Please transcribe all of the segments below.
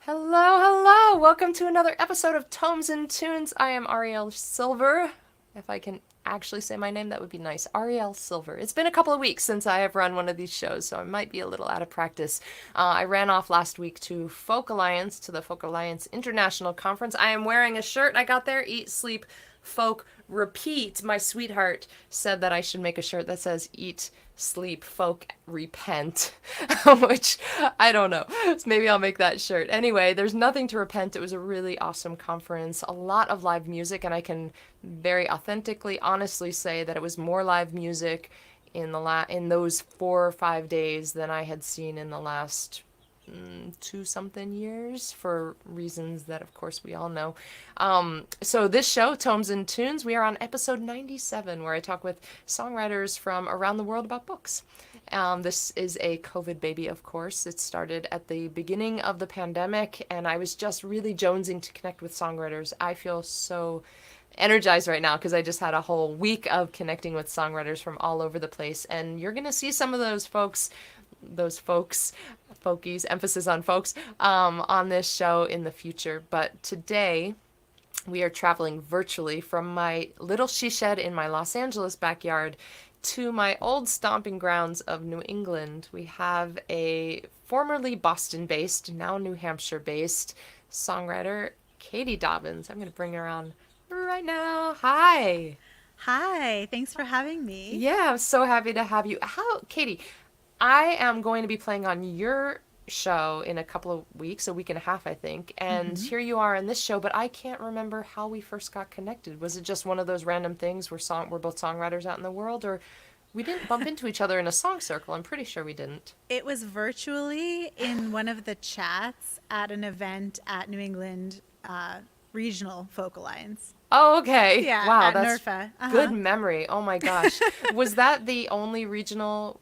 Hello, hello! Welcome to another episode of Tomes and Tunes. I am Arielle Silver. If I can actually say my name, that would be nice. Arielle Silver. It's been a couple of weeks since I have run one of these shows, so I might be a little out of practice. I ran off last week to the Folk Alliance International Conference. I am wearing a shirt I got there, Eat, Sleep, Folk, Repeat. My sweetheart said that I should make a shirt that says Eat, Sleep, Folk, Repent, which I don't know. So maybe I'll make that shirt. Anyway, there's nothing to repent. It was a really awesome conference, a lot of live music, and I can very authentically, honestly say that it was more live music in those 4 or 5 days than I had seen in the last 2-something years, for reasons that of course we all know. So this show, Tomes and Tunes, we are on episode 97, where I talk with songwriters from around the world about books. This is a COVID baby, of course. It started at the beginning of the pandemic, and I was just really jonesing to connect with songwriters. I feel so energized right now because I just had a whole week of connecting with songwriters from all over the place, and you're gonna see some of those folkies, emphasis on folks, on this show in the future. But today we are traveling virtually from my little she shed in my Los Angeles backyard to my old stomping grounds of New England. We have a formerly Boston-based, now New Hampshire-based songwriter, Katie Dobbins. I'm going to bring her on right now. Hi. Hi, thanks for having me. Yeah, I'm so happy to have you. Katie, I am going to be playing on your show in a couple of weeks, a week and a half, I think. And here you are in this show, but I can't remember how we first got connected. Was it just one of those random things where we're both songwriters out in the world, or we didn't bump into each other in a song circle? I'm pretty sure we didn't. It was virtually in one of the chats at an event at New England Regional Folk Alliance. Oh, okay. Yeah, Wow, at that's NERFA. good memory. Oh my gosh. Was that the only regional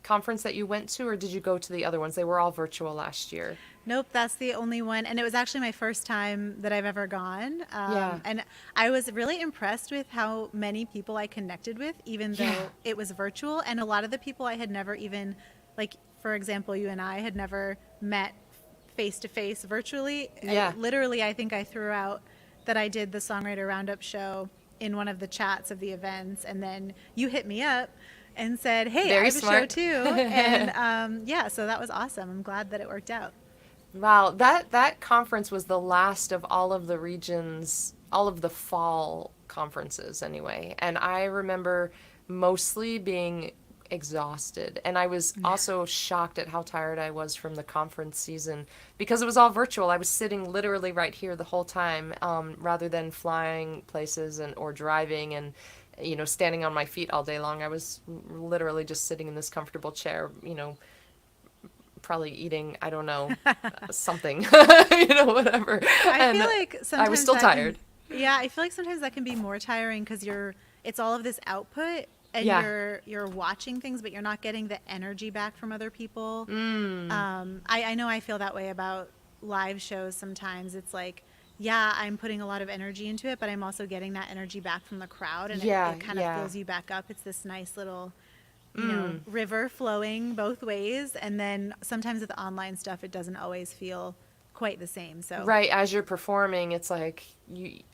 conference that you went to, or did you go to the other ones? They were all virtual last year. Nope, that's the only one. And it was actually my first time that I've ever gone. Yeah. And I was really impressed with how many people I connected with, even though it was virtual. And a lot of the people I had never even, like, for example, you and I had never met face to face virtually. Yeah. Literally, I think I threw out that I did the Songwriter Roundup show in one of the chats of the events. And then you hit me up and said, hey, Very I have smart. a show too. And yeah, so that was awesome. I'm glad that it worked out. Wow, that conference was the last of all of the regions, all of the fall conferences anyway. And I remember mostly being exhausted. And I was also shocked at how tired I was from the conference season because it was all virtual. I was sitting literally right here the whole time, rather than flying places or driving and standing on my feet all day long. I was literally just sitting in this comfortable chair, probably eating, I don't know, something, whatever. I feel like sometimes I was still tired. Yeah, I feel like sometimes that can be more tiring because it's all of this output and you're watching things, but you're not getting the energy back from other people. I know I feel that way about live shows sometimes. It's like, yeah, I'm putting a lot of energy into it, but I'm also getting that energy back from the crowd, and it kind of fills you back up. It's this nice little river flowing both ways. And then sometimes with the online stuff, it doesn't always feel quite the same. So right, as you're performing, it's like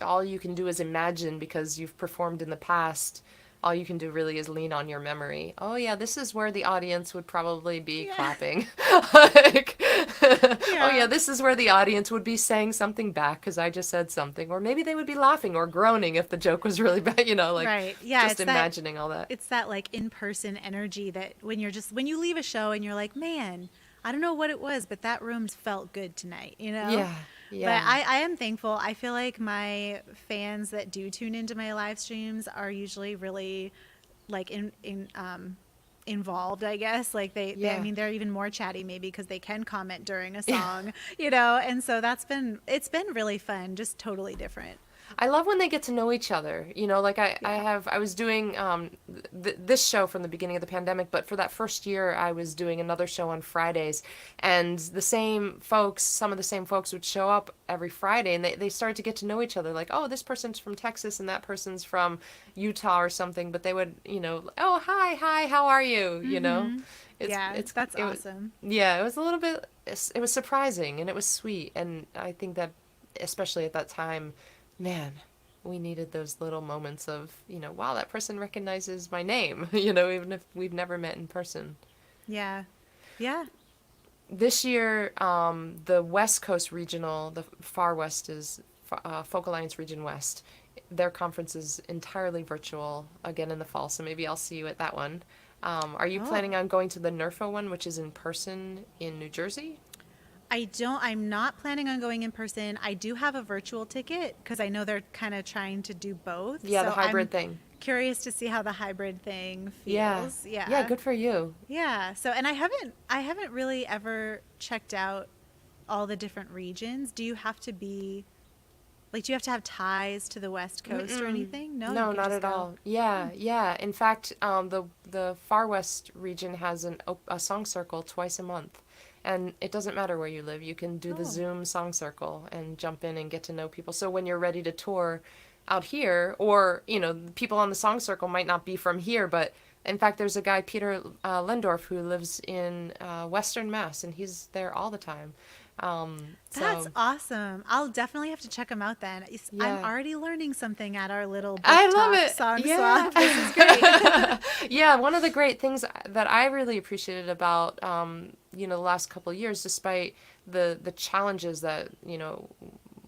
all you can do is imagine because you've performed in the past. All you can do really is lean on your memory. Oh yeah, this is where the audience would probably be clapping. Oh yeah, this is where the audience would be saying something back because I just said something. Or maybe they would be laughing or groaning if the joke was really bad, right. Yeah, just imagining all that. It's that like in-person energy that when you leave a show and you're like, man, I don't know what it was, but that room felt good tonight, Yeah. But I am thankful. I feel like my fans that do tune into my live streams are usually really like involved, I guess. Like I Yeah. mean, they're even more chatty maybe because they can comment during a song, you know? And so it's been really fun, just totally different. I love when they get to know each other. You know, like Yeah. I was doing this show from the beginning of the pandemic, but for that first year, I was doing another show on Fridays, and some of the same folks would show up every Friday, and they started to get to know each other. Like, oh, this person's from Texas, and that person's from Utah or something. But they would, oh, hi, how are you? You know, Mm-hmm. Yeah, that's it was, awesome. yeah, it was a little bit, it was surprising, and it was sweet, and I think that, especially at that time, man, we needed those little moments of, wow, that person recognizes my name, even if we've never met in person. Yeah. Yeah. This year, the West Coast Regional, the Far West is Folk Alliance Region West. Their conference is entirely virtual again in the fall, so maybe I'll see you at that one. Are you Oh. planning on going to the NERFA one, which is in person in New Jersey? I'm not planning on going in person. I do have a virtual ticket because I know they're kind of trying to do both. Yeah, the So I'm hybrid thing. curious to see how the hybrid thing Yeah. feels. Yeah, Yeah. good for you. Yeah. So, and I haven't really ever checked out all the different regions. Do you have to be, like, do you have to have ties to the West Coast or Mm-mm. anything? No, you No, can not just at go. all. Hmm. Yeah, yeah. In fact, the Far West region has a song circle twice a month, and it doesn't matter where you live. You can do the Oh, Zoom song circle and jump in and get to know people. So when you're ready to tour out here, or people on the song circle might not be from here, but in fact, there's a guy Peter Lendorf who lives in Western Mass, and he's there all the time. that's So awesome. I'll definitely have to check them out then. I'm yeah. already learning something at our little book I love talk it. song swap. This is great. Yeah. Yeah, one of the great things that I really appreciated about the last couple of years, despite the challenges that,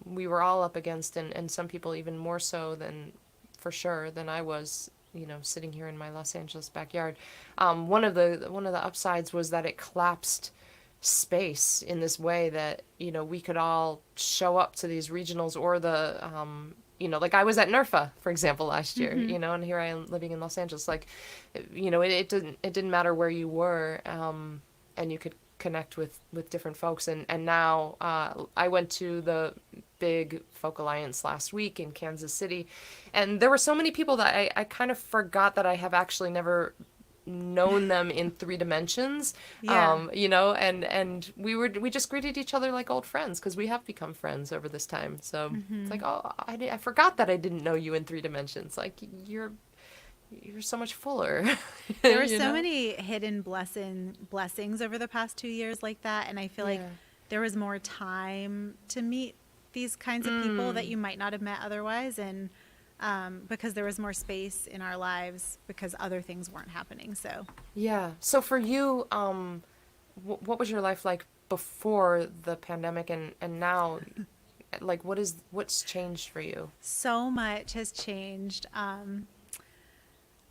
we were all up against, and some people even more so than for sure than I was, sitting here in my Los Angeles backyard. One of the upsides was that it collapsed space in this way that we could all show up to these regionals, or like I was at NERFA, for example, last year, Hmm. and here I am living in Los Angeles. Like, it didn't matter where you were, and you could connect with different folks. And now I went to the big Folk Alliance last week in Kansas City, and there were so many people that I kind of forgot that I have actually never known them in 3 dimensions. Yeah. And we just greeted each other like old friends, because we have become friends over this time. So it's like, Hmm. oh, I forgot that I didn't know you in 3 dimensions. Like, you're so much fuller. There were you so know many hidden blessings over the past 2 years like that, and I feel like Yeah. there was more time to meet these kinds of people that you might not have met otherwise, and because there was more space in our lives because other things weren't happening. So Yeah. So for you, what was your life like before the pandemic, and now? Like, what's changed for you? so much has changed.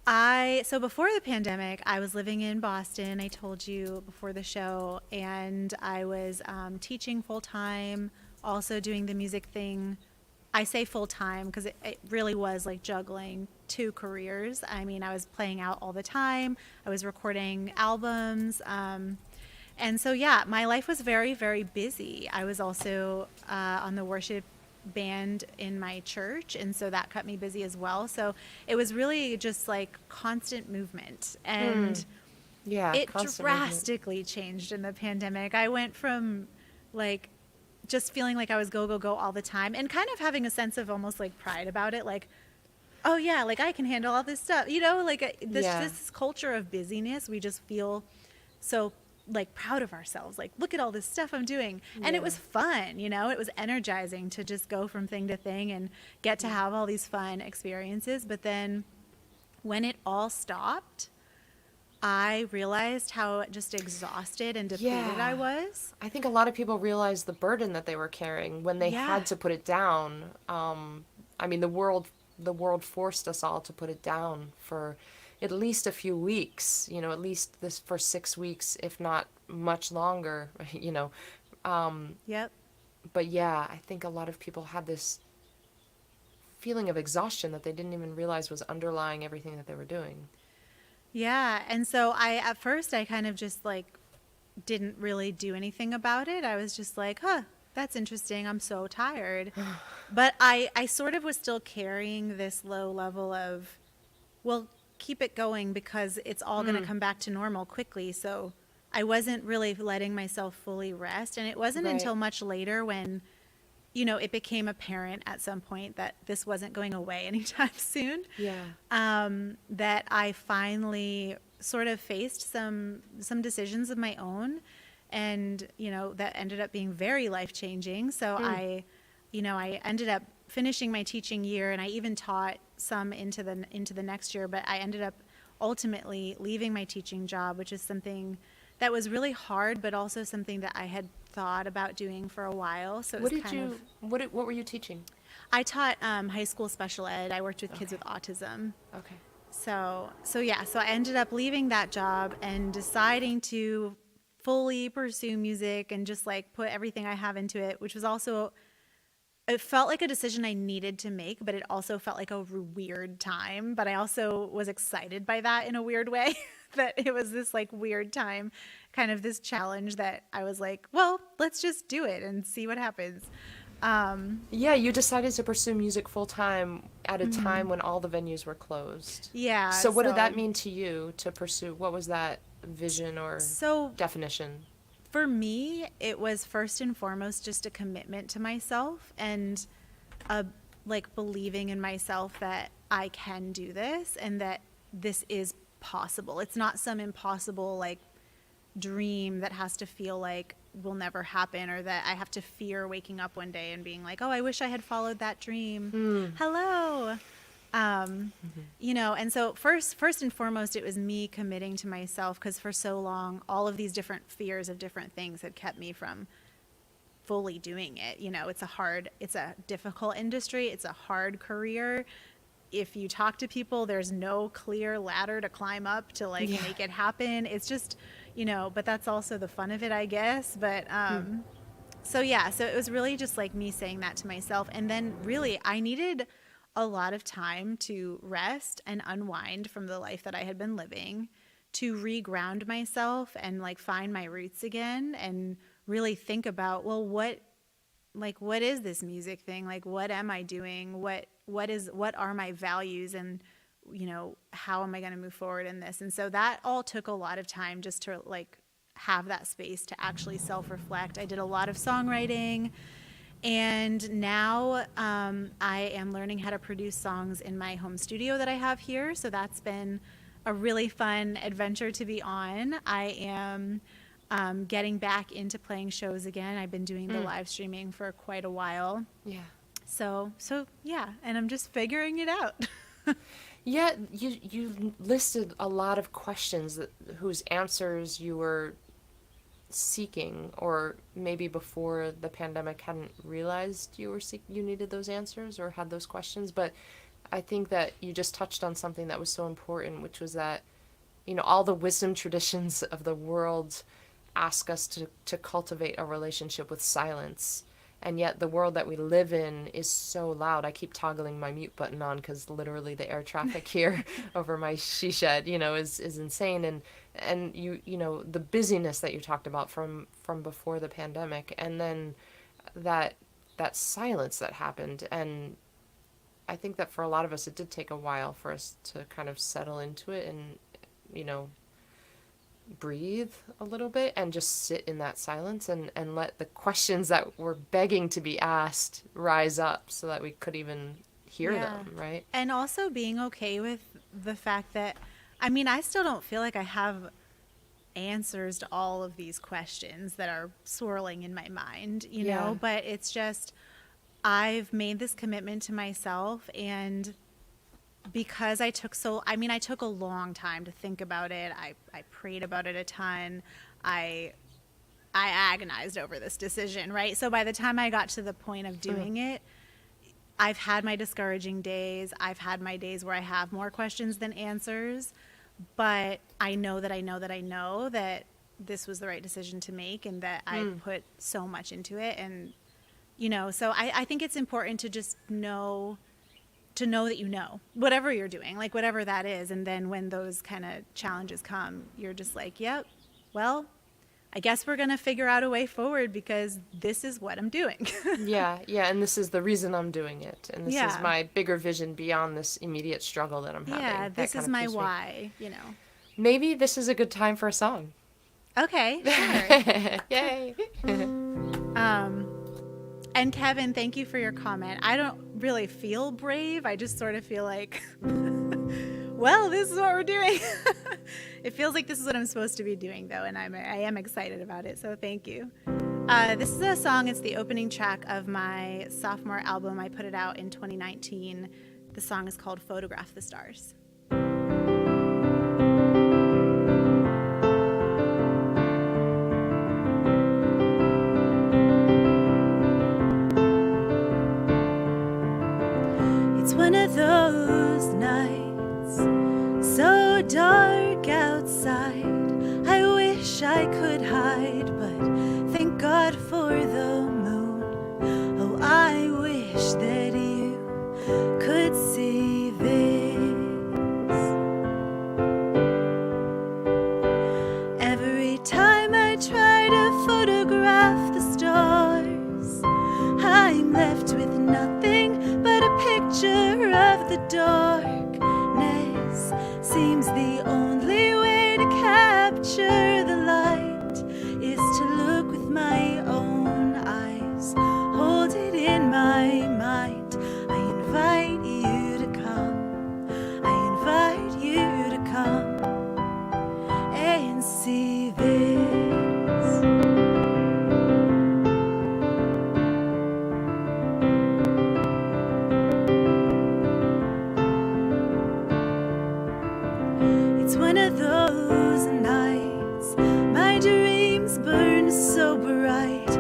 So before the pandemic, I was living in Boston. I told you before the show, and I was teaching full time, also doing the music thing. I say full time because it really was like juggling two careers. I mean, I was playing out all the time. I was recording albums. And so, yeah, my life was very, very busy. I was also on the worship band in my church, and so that kept me busy as well. So it was really just like constant movement, Hmm. and Yeah, it constant movement. drastically changed in the pandemic. I went from like just feeling like I was go, go, go all the time, and kind of having a sense of almost like pride about it, like, oh yeah, like I can handle all this stuff, like Yeah. this culture of busyness. We just feel so like proud of ourselves, like look at all this stuff I'm doing, and it Yeah. was fun. It was energizing to just go from thing to thing and get to have all these fun experiences. But then when it all stopped, I realized how just exhausted and depleted I Yeah. was. I think a lot of people realized the burden that they were carrying when they Yeah. had to put it down. I mean, the world forced us all to put it down for at least a few weeks. At least this for 6 weeks, if not much longer. Yep. But yeah, I think a lot of people had this feeling of exhaustion that they didn't even realize was underlying everything that they were doing. Yeah. And so at first, I kind of just like didn't really do anything about it. I was just like, huh, that's interesting. I'm so tired. But I sort of was still carrying this low level of, well, keep it going because it's all going to come back to normal quickly. So I wasn't really letting myself fully rest. And it wasn't Right. until much later when, it became apparent at some point that this wasn't going away anytime soon, Yeah. that I finally sort of faced some decisions of my own, and that ended up being very life changing. So I ended up finishing my teaching year, and I even taught some into the next year. But I ended up ultimately leaving my teaching job, which is something that was really hard, but also something that I had thought about doing for a while. So it What was did kind of, you what were you teaching? I taught high school special ed. I worked with kids Okay. with autism. Okay. So I ended up leaving that job and deciding to fully pursue music and just like put everything I have into it, which was also, it felt like a decision I needed to make, but it also felt like a weird time. But I also was excited by that in a weird way, that it was this like weird time, kind of this challenge that I was like, well, let's just do it and see what happens. Yeah, you decided to pursue music full time at a time when all the venues were closed. Yeah. So what did that mean to you to pursue? What was that vision or So definition? for me, it was first and foremost just a commitment to myself and a like believing in myself that I can do this and that this is possible. It's not some impossible like dream that has to feel like will never happen, or that I have to fear waking up one day and being like, "Oh, I wish I had followed that dream." Hello. And so first and foremost, it was me committing to myself, because for so long, all of these different fears of different things had kept me from fully doing it. It's a difficult industry. It's a hard career. If you talk to people, there's no clear ladder to climb up to like Yeah. make it happen. It's just, but that's also the fun of it, I guess. But, so it was really just like me saying that to myself. And then really, I needed a lot of time to rest and unwind from the life that I had been living, to reground myself and like find my roots again, and really think about, well, what is this music thing? Like, what am I doing? What are my values? And, how am I going to move forward in this? And so that all took a lot of time just to like have that space to actually self-reflect. I did a lot of songwriting, and now I am learning how to produce songs in my home studio that I have here. So that's been a really fun adventure to be on. I am getting back into playing shows again. I've been doing the live streaming for quite a while. Yeah. So yeah, and I'm just figuring it out. Yeah, you listed a lot of questions whose answers you were seeking, or maybe before the pandemic hadn't realized you needed those answers or had those questions. But I think that you just touched on something that was so important, which was that all the wisdom traditions of the world ask us to cultivate a relationship with silence. And yet the world that we live in is so loud. I keep toggling my mute button on because literally the air traffic here over my she shed, is insane. And the busyness that you talked about from before the pandemic, and then that silence that happened. And I think that for a lot of us, it did take a while for us to kind of settle into it and, breathe a little bit and just sit in that silence and let the questions that were begging to be asked rise up so that we could even hear them, right? And also being okay with the fact that, I still don't feel like I have answers to all of these questions that are swirling in my mind, but it's just, I've made this commitment to myself, and because I took a long time to think about it. I prayed about it a ton. I agonized over this decision, right? So by the time I got to the point of doing it, I've had my discouraging days. I've had my days where I have more questions than answers, but I know that this was the right decision to make, and that I put so much into it. And, so I think it's important to just know, to know that whatever you're doing, like whatever that is. And then when those kind of challenges come, you're just like, yep, well, I guess we're going to figure out a way forward because this is what I'm doing. Yeah, and this is the reason I'm doing it. And this is my bigger vision beyond this immediate struggle that I'm having. Yeah, this is my why, Maybe this is a good time for a song. Okay, sure. Yay. And Kevin, thank you for your comment. I don't really feel brave. I just sort of feel like, well, this is what we're doing. It feels like this is what I'm supposed to be doing, though, and I am excited about it, so thank you. This is a song. It's the opening track of my sophomore album. I put it out in 2019. The song is called Photograph the Stars. One of those nights, so dark outside, I wish I could hide, but thank God for the moon. Oh, I wish that you could see this. Every time I try to photograph the stars, I'm left with nothing but a picture of the darkness. Seems the only way to capture the light is to look with my own eyes, hold it in my mind. I invite you to come, I invite you to come and see this. One of those nights, my dreams burn so bright.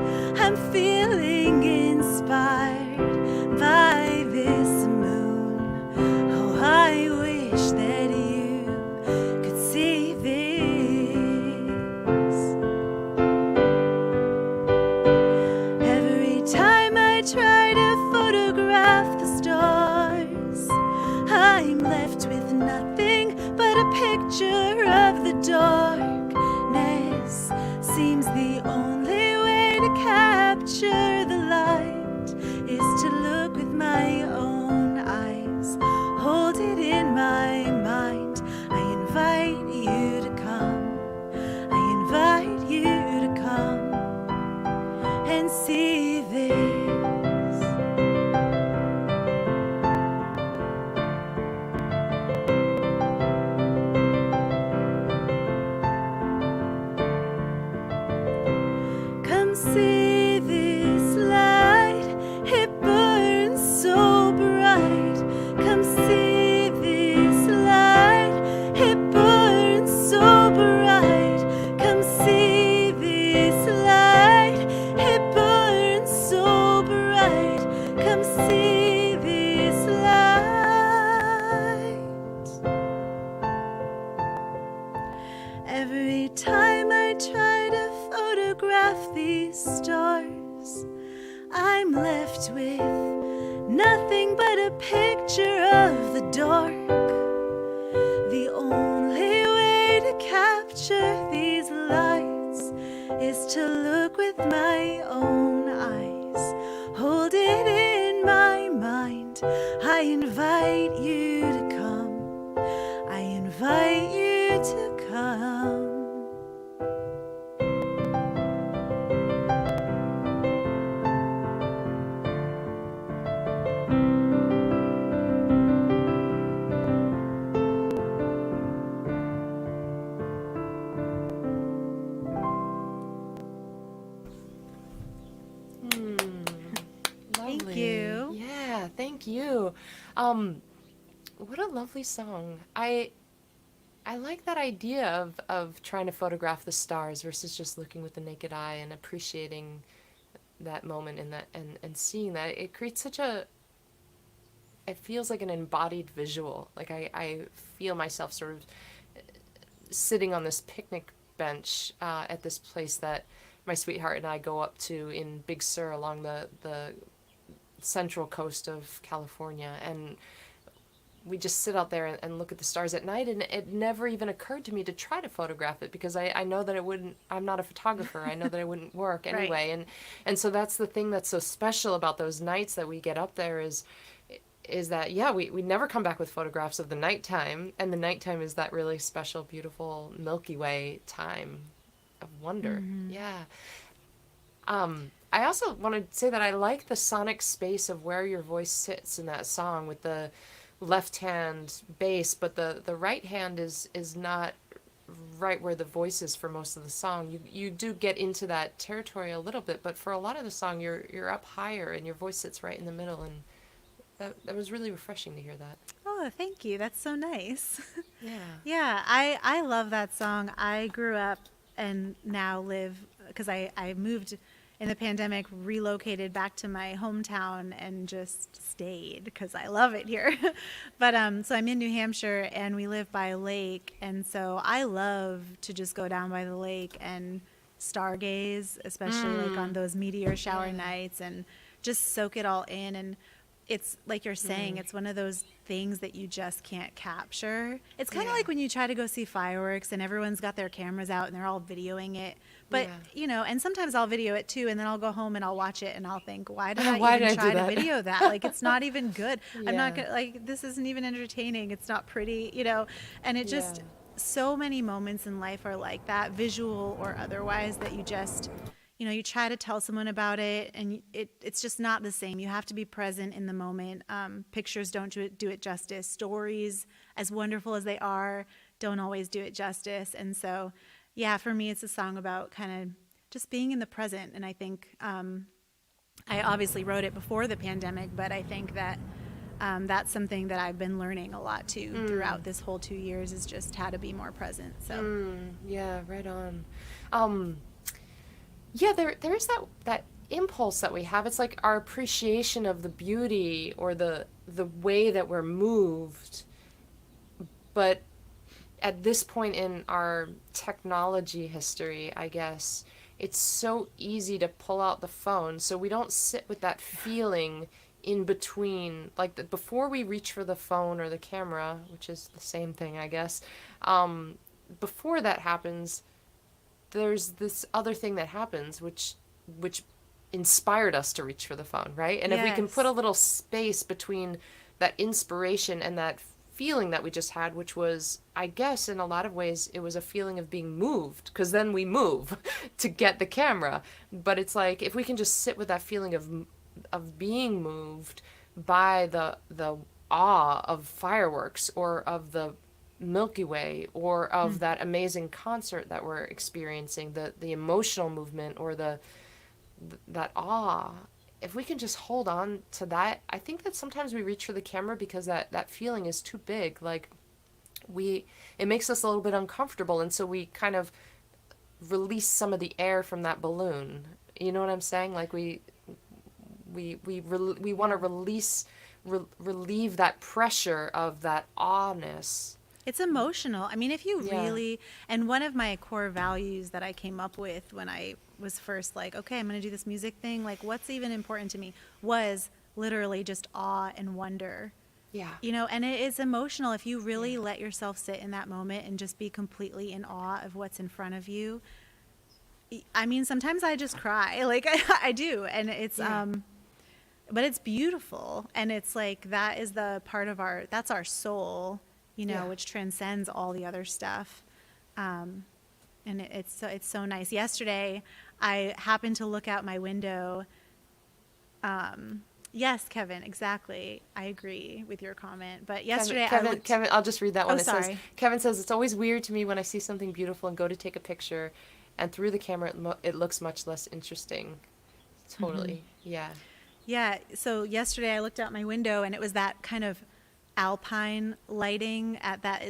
I'm feeling inspired by this moon. Oh, I wish that you could see this. Every time I try to photograph the stars, I'm left with nothing but a picture of the darkness. Seems the only way to capture the light is to look with my own eyes, hold it in my mind. I invite you to come, I invite you to come and see this. See this light, it burns so bright. Come see this light, it burns so bright. Come see this light, it burns so bright. Come see this light. Every time I try to photograph these stars, I'm left with nothing but a picture of the dark. The only way to capture these lights is to look with my own eyes, hold it in my mind. I invite you to come, I invite you to come. Thank you. Yeah, thank you. What a lovely song. I like that idea of trying to photograph the stars versus just looking with the naked eye and appreciating that moment and seeing that. It creates such a, it feels like an embodied visual. Like I feel myself sort of sitting on this picnic bench at this place that my sweetheart and I go up to in Big Sur along the central coast of California, and we just sit out there and look at the stars at night, and it never even occurred to me to try to photograph it because I know that it wouldn't, I'm not a photographer. I know that it wouldn't work anyway. Right. And so that's the thing that's so special about those nights that we get up there is that, yeah, we never come back with photographs of the nighttime, and the nighttime is that really special, beautiful Milky Way time of wonder. Yeah. I also want to say that I like the sonic space of where your voice sits in that song with the left hand bass, but the right hand is not right where the voice is for most of the song. You do get into that territory a little bit, but for a lot of the song you're up higher and your voice sits right in the middle, and that was really refreshing to hear that. Oh, thank you. That's so nice. Yeah. Yeah, I love that song. I grew up and now live because I moved in the pandemic, relocated back to my hometown and just stayed because I love it here. But so I'm in New Hampshire and we live by a lake, and so I love to just go down by the lake and stargaze, especially like on those meteor shower nights, and just soak it all in. And it's like you're saying, it's one of those things that you just can't capture. It's kind of like when you try to go see fireworks and everyone's got their cameras out and they're all videoing it. But, you know, and sometimes I'll video it too, and then I'll go home and I'll watch it and I'll think, why did I even try to video that? Like, it's not even good. I'm not going to, like, this isn't even entertaining. It's not pretty, you know, and it just, so many moments in life are like that, visual or otherwise, that you just, you know, you try to tell someone about it and it's just not the same. You have to be present in the moment. Pictures don't do it justice. Stories, as wonderful as they are, don't always do it justice. And so, yeah, for me, it's a song about kind of just being in the present. And I think I obviously wrote it before the pandemic, but I think that that's something that I've been learning a lot too throughout this whole 2 years, is just how to be more present. So yeah, right on. Yeah, there is that impulse that we have. It's like our appreciation of the beauty or the way that we're moved. But at this point in our technology history, I guess, it's so easy to pull out the phone, so we don't sit with that feeling in between, like before we reach for the phone or the camera, which is the same thing, I guess. Before that happens, there's this other thing that happens, which inspired us to reach for the phone, right? And if we can put a little space between that inspiration and that feeling that we just had, which was, I guess, in a lot of ways, it was a feeling of being moved, because then we move to get the camera. But it's like, if we can just sit with that feeling of being moved by the awe of fireworks or of the Milky Way or of that amazing concert that we're experiencing, the emotional movement or that awe, if we can just hold on to that, I think that sometimes we reach for the camera because that feeling is too big. Like it makes us a little bit uncomfortable, and so we kind of release some of the air from that balloon. You know what I'm saying? Like we want to relieve that pressure of that awness. it's emotional. I mean, if you really, and one of my core values that I came up with when I was first like, okay, I'm going to do this music thing, like what's even important to me, was literally just awe and wonder. Yeah. You know, and it is emotional if you really let yourself sit in that moment and just be completely in awe of what's in front of you. I mean, sometimes I just cry, like I do, and it's but it's beautiful, and it's like that is the part of that's our soul, you know, which transcends all the other stuff. And it's so nice. Yesterday, I happened to look out my window. Yes, Kevin, exactly. I agree with your comment. But yesterday, Kevin, I'll just read that one. Oh, sorry. Kevin says, it's always weird to me when I see something beautiful and go to take a picture, and through the camera, it looks much less interesting. Totally. Yeah. Yeah. So yesterday, I looked out my window, and it was that kind of alpine lighting at that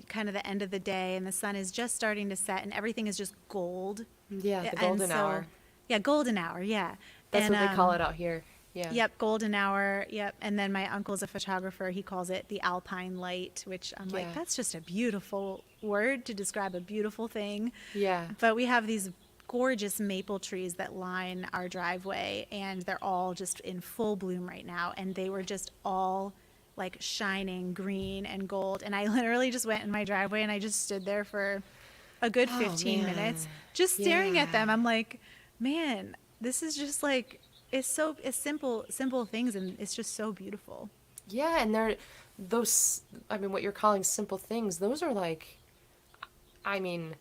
kind of the end of the day, and the sun is just starting to set, and everything is just gold. Yeah, the golden hour. Yeah, golden hour. Yeah, that's what they call it out here. Yeah. Yep, golden hour. Yep. And then my uncle's a photographer. He calls it the alpine light, which I'm like, that's just a beautiful word to describe a beautiful thing. Yeah. But we have these gorgeous maple trees that line our driveway, and they're all just in full bloom right now. And they were just all like shining green and gold. And I literally just went in my driveway and I just stood there for a good 15 minutes just staring at them. I'm like, man, this is just like, it's simple things, and it's just so beautiful. Yeah, and they're those, I mean, what you're calling simple things, those are like, I mean,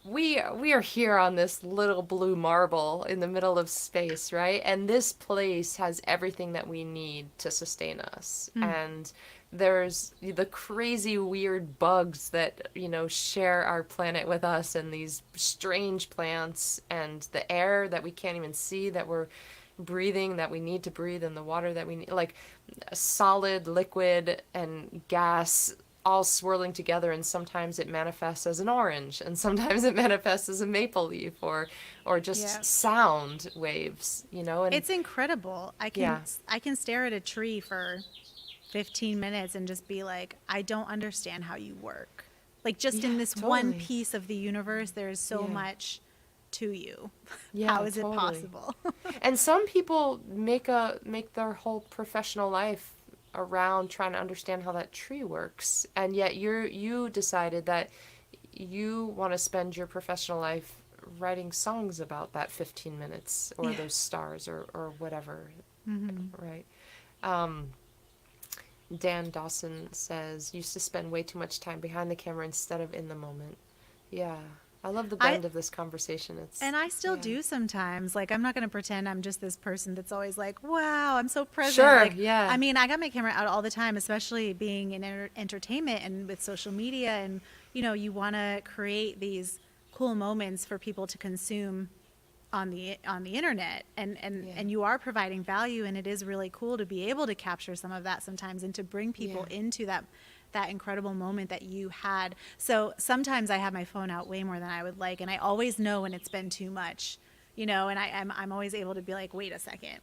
we are here on this little blue marble in the middle of space, right? And this place has everything that we need to sustain us. And there's the crazy weird bugs that, you know, share our planet with us, and these strange plants, and the air that we can't even see that we're breathing, that we need to breathe, and the water that we need, like solid, liquid, and gas all swirling together, and sometimes it manifests as an orange, and sometimes it manifests as a maple leaf, or just sound waves, you know. And it's incredible. I can stare at a tree for 15 minutes and just be like, I don't understand how you work. Like, just in this one piece of the universe, there is so much to you. How is it possible? And some people make their whole professional life around trying to understand how that tree works, and yet you decided that you want to spend your professional life writing songs about that 15 minutes or those stars or whatever. Right. Dan Dawson says, used to spend way too much time behind the camera instead of in the moment. Yeah, I love the blend of this conversation. And I still do sometimes. Like, I'm not going to pretend I'm just this person that's always like, wow, I'm so present. Sure, like, I mean, I got my camera out all the time, especially being in entertainment and with social media. And, you know, you want to create these cool moments for people to consume on the internet. And you are providing value. And it is really cool to be able to capture some of that sometimes and to bring people into that incredible moment that you had. So sometimes I have my phone out way more than I would like, and I always know when it's been too much, you know, and I'm always able to be like, wait a second,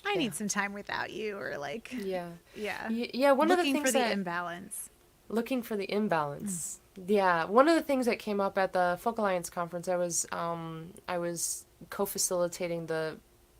I need some time without you, or like, one of the things looking for the imbalance. Yeah, one of the things that came up at the Folk Alliance conference, I was co-facilitating the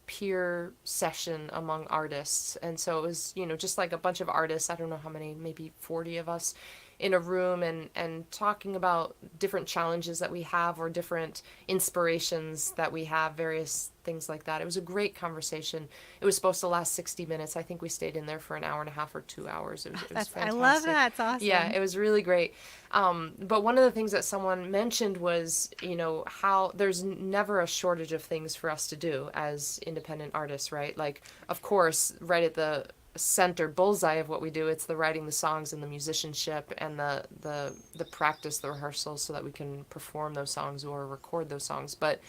peer session among artists, and so it was, you know, just like a bunch of artists, I don't know how many, maybe 40 of us in a room, and talking about different challenges that we have, or different inspirations that we have, various things like that. It was a great conversation. It was supposed to last 60 minutes. I think we stayed in there for an hour and a half or 2 hours. It was fantastic. I love that. It's awesome. Yeah, it was really great. But one of the things that someone mentioned was, you know, how there's never a shortage of things for us to do as independent artists, right? Like, of course, right at the center bullseye of what we do, it's the writing the songs and the musicianship and the practice, the rehearsals, so that we can perform those songs or record those songs. But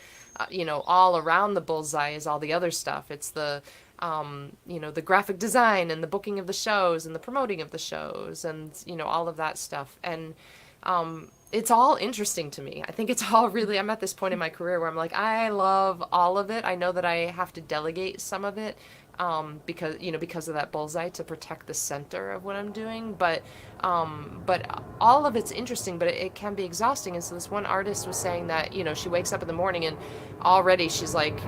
you know, all around the bullseye is all the other stuff. It's the you know, the graphic design and the booking of the shows and the promoting of the shows, and, you know, all of that stuff. And it's all interesting to me. I think it's all really, I'm at this point in my career where I'm like, I love all of it. I know that I have to delegate some of it, because of that bullseye, to protect the center of what I'm doing. But all of it's interesting, but it can be exhausting. And so this one artist was saying that, you know, she wakes up in the morning and already she's like,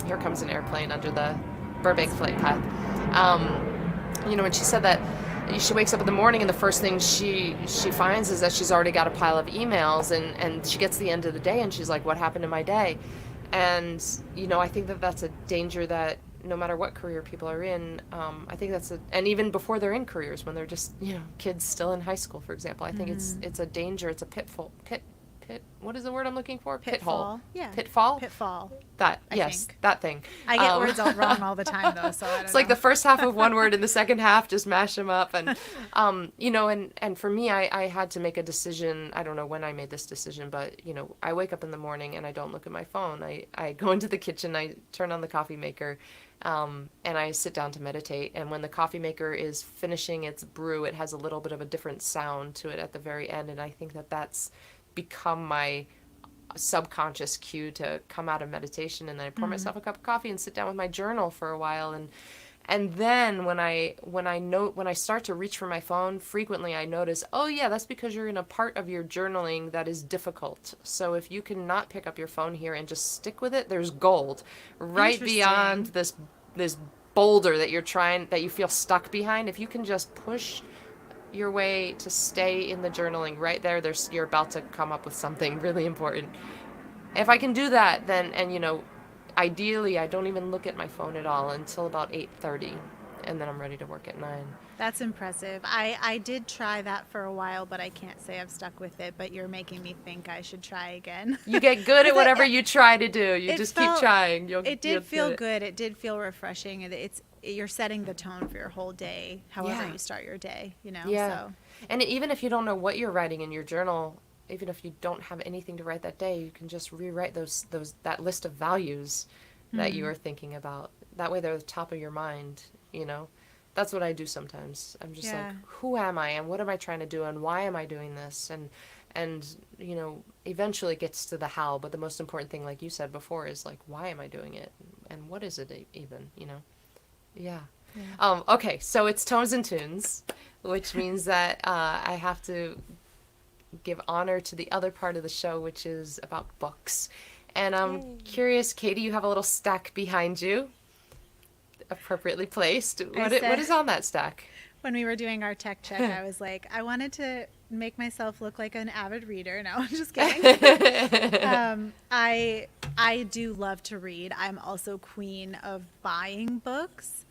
here comes an airplane under the Burbank flight path. You know, and she said that she wakes up in the morning and the first thing she finds is that she's already got a pile of emails, and she gets to the end of the day and she's like, what happened to my day? And, you know, I think that that's a danger that no matter what career people are in, I think and even before they're in careers, when they're just, you know, kids still in high school, for example, I think it's a danger, it's a pitfall, what is the word I'm looking for? Pitfall. Yeah. Pitfall? That thing. I get words all wrong all the time, though, so I don't know. It's like the first half of one word and the second half, just mash them up. And, you know, and for me, I had to make a decision. I don't know when I made this decision, but, you know, I wake up in the morning and I don't look at my phone. I go into the kitchen, I turn on the coffee maker, and I sit down to meditate. And when the coffee maker is finishing its brew, it has a little bit of a different sound to it at the very end. And I think that that's become my subconscious cue to come out of meditation. And then I pour myself a cup of coffee and sit down with my journal for a while. And then when I start to reach for my phone, frequently I notice, oh yeah, that's because you're in a part of your journaling that is difficult. So if you can not pick up your phone here and just stick with it, there's gold right beyond this boulder that you feel stuck behind, if you can just push your way to stay in the journaling right there, you're about to come up with something really important. If I can do that, then, and ideally I don't even look at my phone at all until about 8:30, and then I'm ready to work at 9. That's impressive. I did try that for a while, but I can't say I've stuck with it, but you're making me think I should try again. You get good at whatever you try to do. You just keep trying. It did feel good. It did feel refreshing. You're setting the tone for your whole day, however you start your day, Yeah. So. And even if you don't know what you're writing in your journal, even if you don't have anything to write that day, you can just rewrite that list of values that you are thinking about. That way they're at the top of your mind, That's what I do sometimes. I'm just like, who am I and what am I trying to do and why am I doing this? And eventually it gets to the how, but the most important thing, like you said before, is like, why am I doing it? And what is it even, Yeah. Okay, so it's Tomes and Tunes, which means that I have to give honor to the other part of the show, which is about books. And I'm curious, Katie, you have a little stack behind you, appropriately placed. What is on that stack? When we were doing our tech check, I was like, I wanted to make myself look like an avid reader. No, I'm just kidding. I do love to read. I'm also queen of buying books.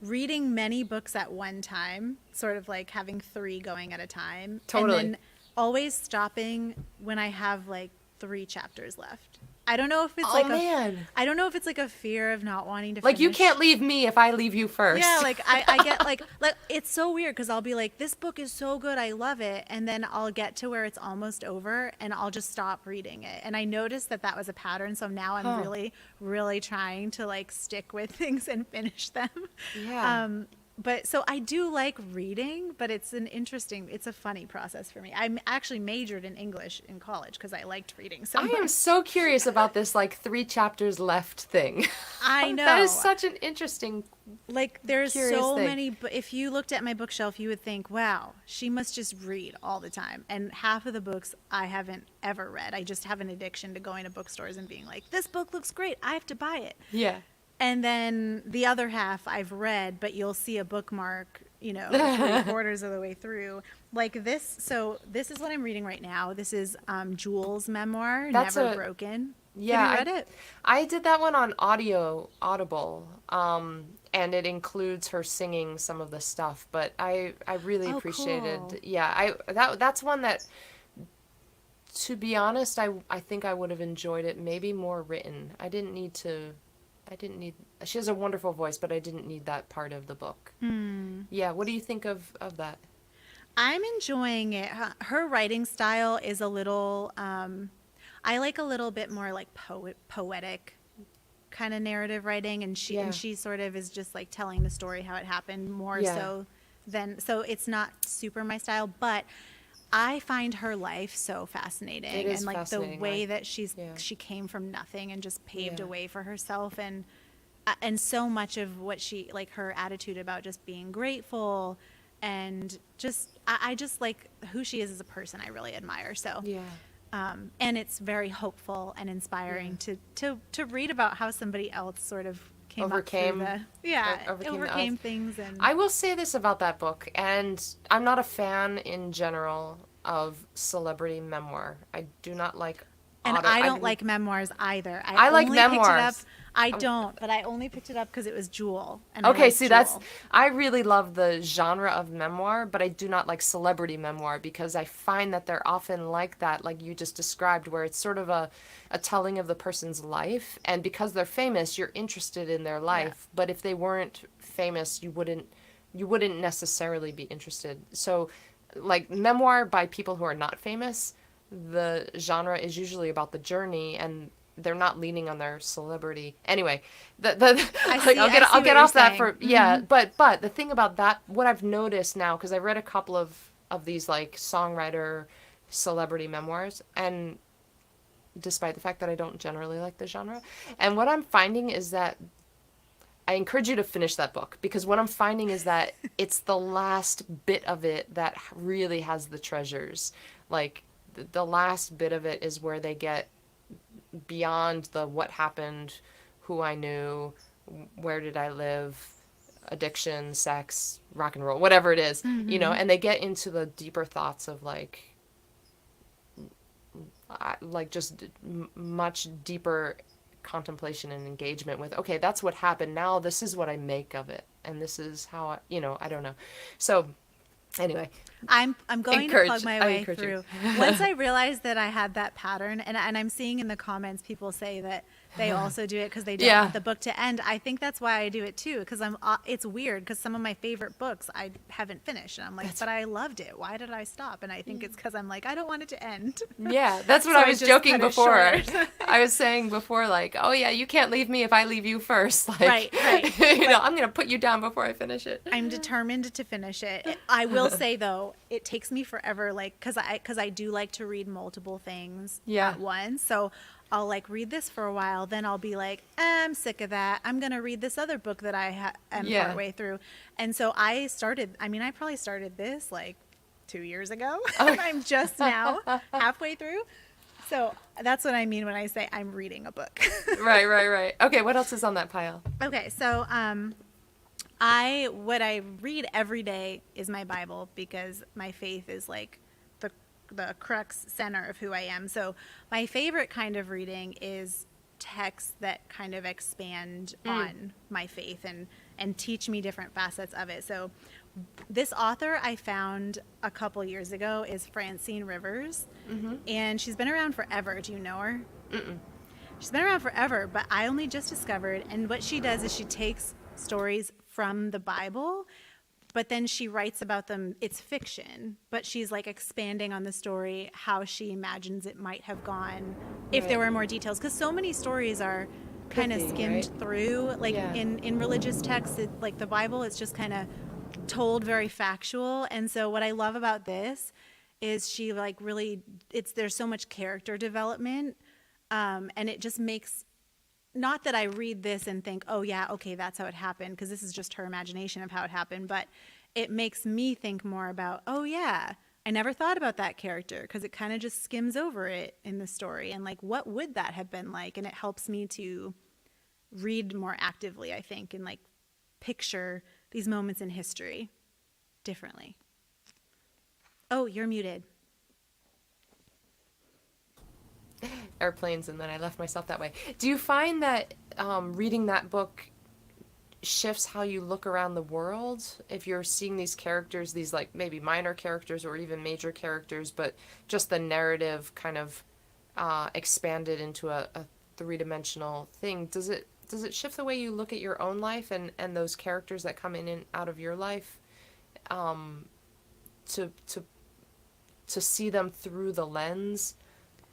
Reading many books at one time, sort of like having 3 going at a time. Totally. And then always stopping when I have like 3 chapters left. I don't know if it's I don't know if it's like a fear of not wanting to like finish. You can't leave me if I leave you first. Yeah, like I get like it's so weird because I'll be like, this book is so good, I love it, and then I'll get to where it's almost over and I'll just stop reading it. And I noticed that was a pattern, so now I'm really, really trying to like stick with things and finish them. Yeah. But so I do like reading, but it's a funny process for me. I actually majored in English in college because I liked reading so much. I am so curious about this like 3 chapters left thing. I know. That is such an interesting, like there's curious so thing. many, if you looked at my bookshelf, you would think, wow, she must just read all the time. And half of the books I haven't ever read. I just have an addiction to going to bookstores and being like, this book looks great, I have to buy it. Yeah. And then the other half I've read, but you'll see a bookmark, 3/4 of the way through. Like this. So this is what I'm reading right now. This is Jules' memoir, Never Broken. Yeah. Have you read it? I did that one on Audible. And it includes her singing some of the stuff, but I really appreciated. Cool. Yeah, that's one that, to be honest, I think I would have enjoyed it maybe more written. She has a wonderful voice, but I didn't need that part of the book. Yeah, what do you think of that? I'm enjoying it. Her writing style is a little, I like a little bit more like poetic kind of narrative writing, and she sort of is just like telling the story how it happened more so it's not super my style, but I find her life so fascinating. It is and like fascinating. The way that she came from nothing and just paved a way for herself, and so much of what she, like her attitude about just being grateful and just I just like who she is as a person. I really admire. So and it's very hopeful and inspiring to read about how somebody else sort of overcame things. And I will say this about that book, and I'm not a fan in general of celebrity memoir. I do not like I don't like memoirs either. I like memoirs. I don't, but I only picked it up because it was Jewel. And okay, see, I really love the genre of memoir, but I do not like celebrity memoir because I find that they're often like that, like you just described, where it's sort of a telling of the person's life, and because they're famous, you're interested in their life. But if they weren't famous, you wouldn't necessarily be interested. So, like memoir by people who are not famous, the genre is usually about the journey, and they're not leaning on their celebrity. Anyway, I'll get off that for but the thing about that, what I've noticed now, because I read a couple of these like songwriter celebrity memoirs, and despite the fact that I don't generally like the genre, and what I'm finding is that I encourage you to finish that book, because what I'm finding is that it's the last bit of it that really has the treasures. Like the last bit of it is where they get beyond the what happened, who I knew, where did I live, addiction, sex, rock and roll, whatever it is, you know, and they get into the deeper thoughts of like just much deeper contemplation and engagement with, okay, that's what happened. Now this is what I make of it. And this is how I, you know, I don't know. So anyway, I'm going to plug my way through. Once I realized that I had that pattern, and I'm seeing in the comments people say that they also do it because they don't want the book to end. I think that's why I do it too, because it's weird because some of my favorite books I haven't finished, and I'm like, but I loved it. Why did I stop? And I think it's because I'm like, I don't want it to end. Yeah, that's what I was joking before. I was saying before, like, oh yeah, you can't leave me if I leave you first. Like, right. You know, I'm gonna put you down before I finish it. I'm determined to finish it. I will say though, it takes me forever, like, because I do like to read multiple things at once. So I'll like read this for a while, then I'll be like, I'm sick of that. I'm gonna read this other book that I am partway through. And so I probably started this like 2 years ago, and I'm just now halfway through. So that's what I mean when I say I'm reading a book. Right. Okay, what else is on that pile? Okay, so what I read every day is my Bible, because my faith is like the crux center of who I am. So my favorite kind of reading is texts that kind of expand on my faith and teach me different facets of it. So this author I found a couple years ago is Francine Rivers, and she's been around forever. Do you know her? Mm-mm. She's been around forever, but I only just discovered, and what she does is she takes stories from the Bible, but then she writes about them. It's fiction, but she's like expanding on the story, how she imagines it might have gone if there were more details. Because so many stories are kind of skimmed through. Like in religious texts, like the Bible, it's just kind of told very factual. And so what I love about this is she like really, there's so much character development, and it just makes, not that I read this and think, oh yeah, okay, that's how it happened, because this is just her imagination of how it happened, but it makes me think more about, oh yeah, I never thought about that character, because it kind of just skims over it in the story, and like, what would that have been like? And it helps me to read more actively, I think, and like picture these moments in history differently. Oh, you're muted. Airplanes, and then I left myself that way. Do you find that reading that book shifts how you look around the world? If you're seeing these characters, these like maybe minor characters or even major characters, but just the narrative kind of expanded into a three-dimensional thing, does it shift the way you look at your own life and those characters that come in and out of your life, to see them through the lens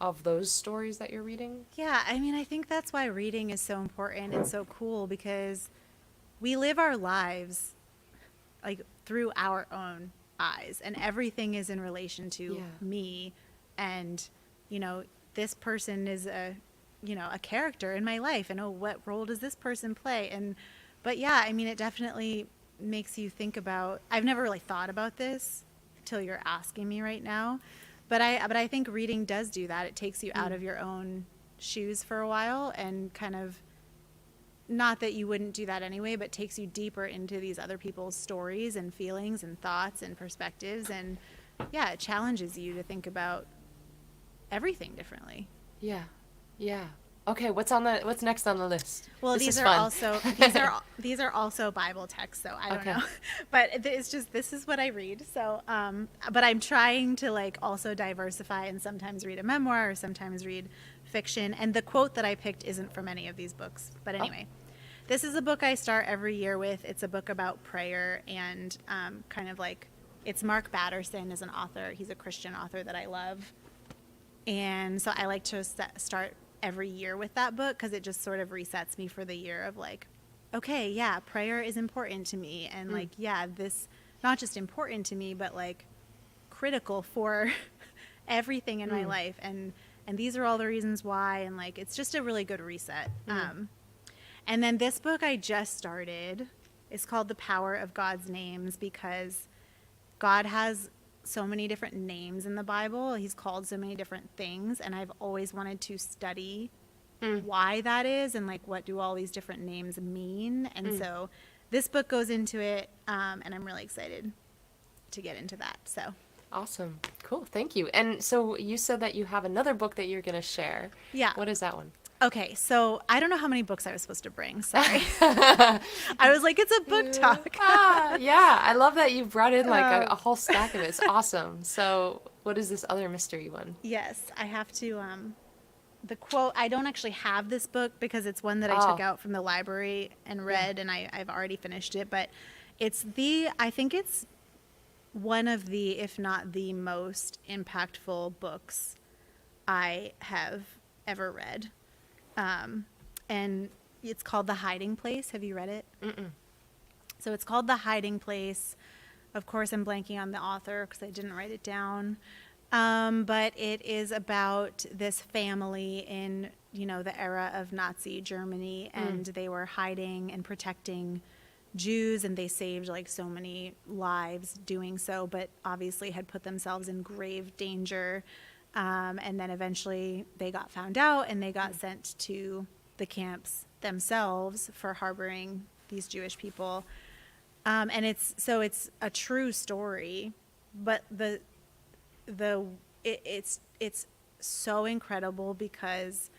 of those stories that you're reading? Yeah, I mean, I think that's why reading is so important and so cool, because we live our lives like through our own eyes, and everything is in relation to me, and you know, this person is a character in my life, and what role does this person play? But yeah, I mean, it definitely makes you think about, I've never really thought about this till you're asking me right now. But I think reading does do that. It takes you out of your own shoes for a while, and kind of, not that you wouldn't do that anyway, but takes you deeper into these other people's stories and feelings and thoughts and perspectives. And yeah, it challenges you to think about everything differently. Yeah. Okay, what's next on the list? Well, these are also Bible texts, so I don't know. But it's just, this is what I read. So, but I'm trying to like also diversify, and sometimes read a memoir or sometimes read fiction. And the quote that I picked isn't from any of these books. But anyway, this is a book I start every year with. It's a book about prayer, and kind of like, it's Mark Batterson is an author. He's a Christian author that I love. And so I like to start every year with that book, because it just sort of resets me for the year of like, okay, yeah, prayer is important to me, and like, yeah, this not just important to me, but like critical for everything in my life, and these are all the reasons why, and like, it's just a really good reset. And then this book I just started is called The Power of God's Names, because God has so many different names in the Bible. He's called so many different things, and I've always wanted to study why that is and like what do all these different names mean. And so this book goes into it, and I'm really excited to get into that. So Awesome. Cool. Thank you. And so you said that you have another book that you're going to share. yeah. What is that one? Okay, so I don't know how many books I was supposed to bring. Sorry. I was like, it's a book talk. Yeah. I love that you brought in like a whole stack of it. It's awesome. So what is this other mystery one? Yes, I have to, the quote, I don't actually have this book because it's one that I took out from the library and read, and I've already finished it, but I think it's one of the, if not the most impactful books I have ever read. And it's called The Hiding Place. Have you read it? Mm-mm. So it's called The Hiding Place. Of course, I'm blanking on the author because I didn't write it down. But it is about this family in, the era of Nazi Germany, and they were hiding and protecting Jews, and they saved like so many lives doing so, but obviously had put themselves in grave danger. And then eventually they got found out and they got sent to the camps themselves for harboring these Jewish people. And it's a true story, but it's so incredible because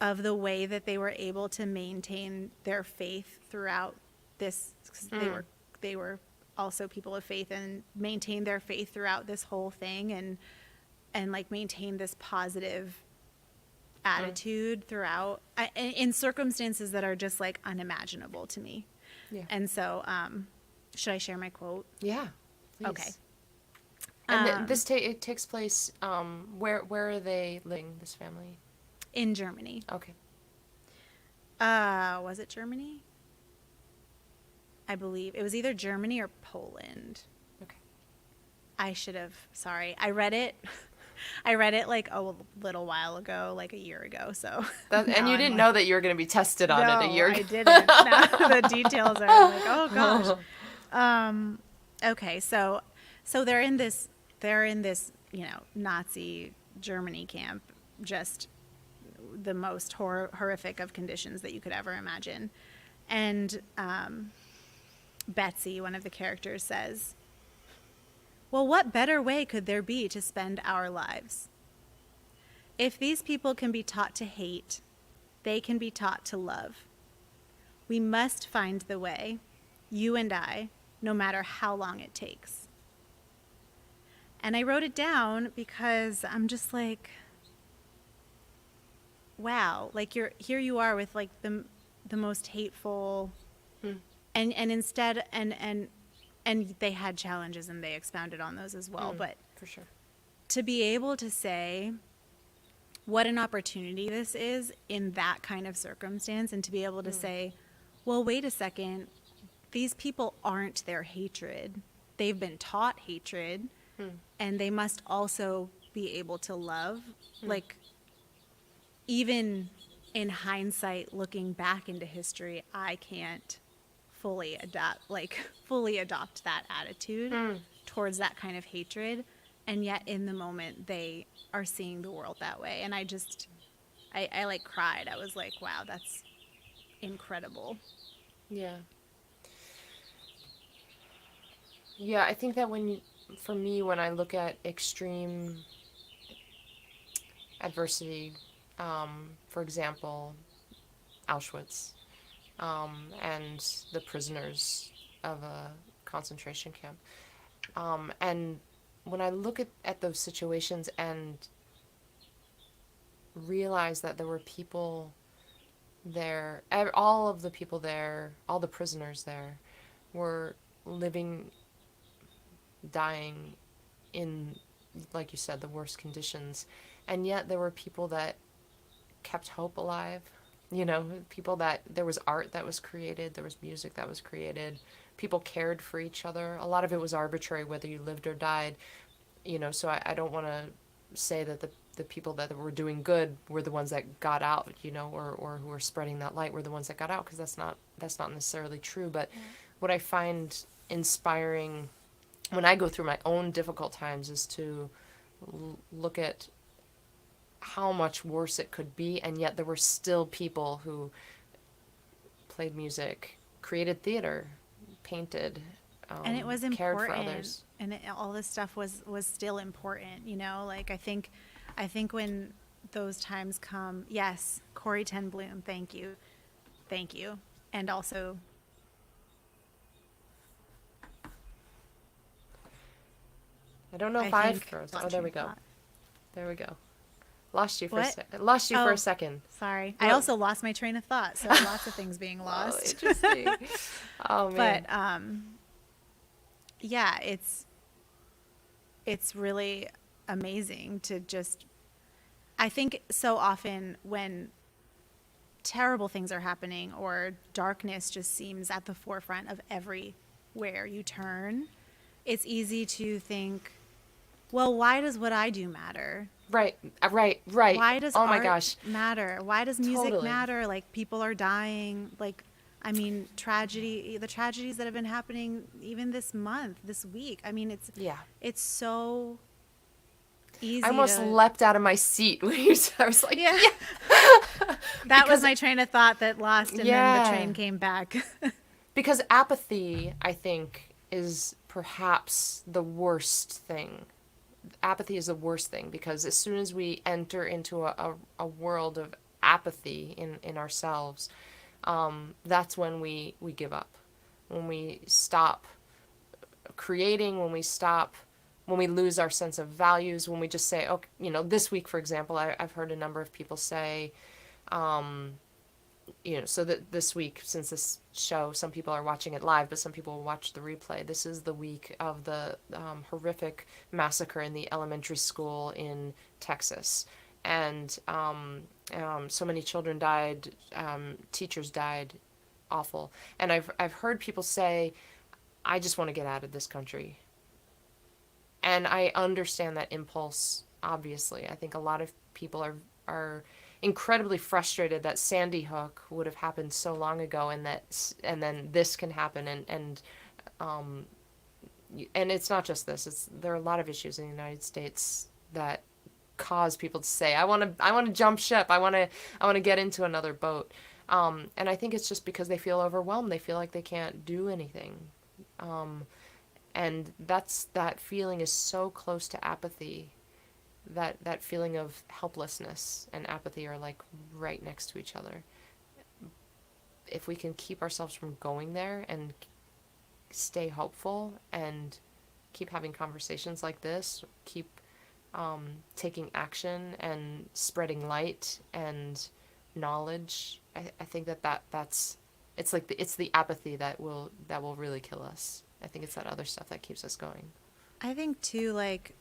of the way that they were able to maintain their faith throughout this, because they were also people of faith, and maintain their faith throughout this whole thing, and like maintain this positive attitude throughout in circumstances that are just like unimaginable to me. Yeah. And so, should I share my quote? Yeah. Please. Okay. And it takes place, where are they living, this family? In Germany. Okay. Was it Germany? I believe it was either Germany or Poland. Okay. Sorry. I read it like a little while ago, like a year ago. So. And you didn't know that you were going to be tested on it a year ago. I didn't. Now the details are like, oh gosh. Okay. So they're in this, Nazi Germany camp, just the most horrific of conditions that you could ever imagine. And, Betsy, one of the characters, says, well, what better way could there be to spend our lives? If these people can be taught to hate, they can be taught to love. We must find the way, you and I, no matter how long it takes. And I wrote it down because I'm just like, wow, like here you are with like the most hateful, and instead, and they had challenges and they expounded on those as well. But for sure, to be able to say what an opportunity this is in that kind of circumstance, and to be able to say, well, wait a second, these people aren't their hatred. They've been taught hatred, and they must also be able to love. Like, even in hindsight, looking back into history, I can't fully adopt that attitude towards that kind of hatred. And yet in the moment they are seeing the world that way. And I like cried. I was like, wow, that's incredible. Yeah. Yeah, I think that when I look at extreme adversity, for example, Auschwitz, and the prisoners of a concentration camp. And when I look at those situations and realize that there were people there, all of the people there, all the prisoners there were living, dying in, like you said, the worst conditions. And yet there were people that kept hope alive. People that there was art that was created, there was music that was created, people cared for each other. A lot of it was arbitrary, whether you lived or died, so I don't want to say that the people that were doing good were the ones that got out, or who were spreading that light were the ones that got out, because that's not necessarily true. But what I find inspiring when I go through my own difficult times is to look at how much worse it could be, and yet there were still people who played music, created theater, painted, And it was cared for important, others. and all this stuff was still important, you know. Like I think when those times come, yes, Corey Ten Bloom, thank you, and also I don't know I if I've think frozen. lost Oh, there train we of go. thought. There we go. Lost you for a What? sec. Lost you for Oh, a second. sorry. I Well, also lost my train of thought, so lots of things being oh, lost. interesting. Oh man. But yeah, it's really amazing to just, I think so often when terrible things are happening or darkness just seems at the forefront of everywhere you turn, it's easy to think, well, why does what I do matter? Right. Right. Why does Oh my art gosh. matter? Why does music Totally. matter? Like, people are dying. Like, I mean, the tragedies that have been happening even this month, this week. I mean, Yeah. it's so easy I almost to, leapt out of my seat when you said, I was like, yeah. yeah. That was Because my train of thought that lost, and then the yeah. train came back. Because apathy, I think, is perhaps the worst thing. Apathy is the worst thing because as soon as we enter into a world of apathy in ourselves, that's when we give up. When we stop creating, when we lose our sense of values, when we just say, okay, this week, for example, I've heard a number of people say, so that this week, since this show, some people are watching it live, but some people will watch the replay. This is the week of the horrific massacre in the elementary school in Texas. And so many children died, teachers died, awful. And I've heard people say, I just want to get out of this country. And I understand that impulse, obviously. I think a lot of people are incredibly frustrated that Sandy Hook would have happened so long ago, and then this can happen, and it's not just this. There are a lot of issues in the United States that cause people to say, I want to jump ship. I want to get into another boat. And I think it's just because they feel overwhelmed. They feel like they can't do anything. And that feeling is so close to apathy. That feeling of helplessness and apathy are like right next to each other. If we can keep ourselves from going there and stay hopeful and keep having conversations like this, keep taking action and spreading light and knowledge, I think that's it's the apathy that will really kill us. I think it's that other stuff that keeps us going. I think too, like,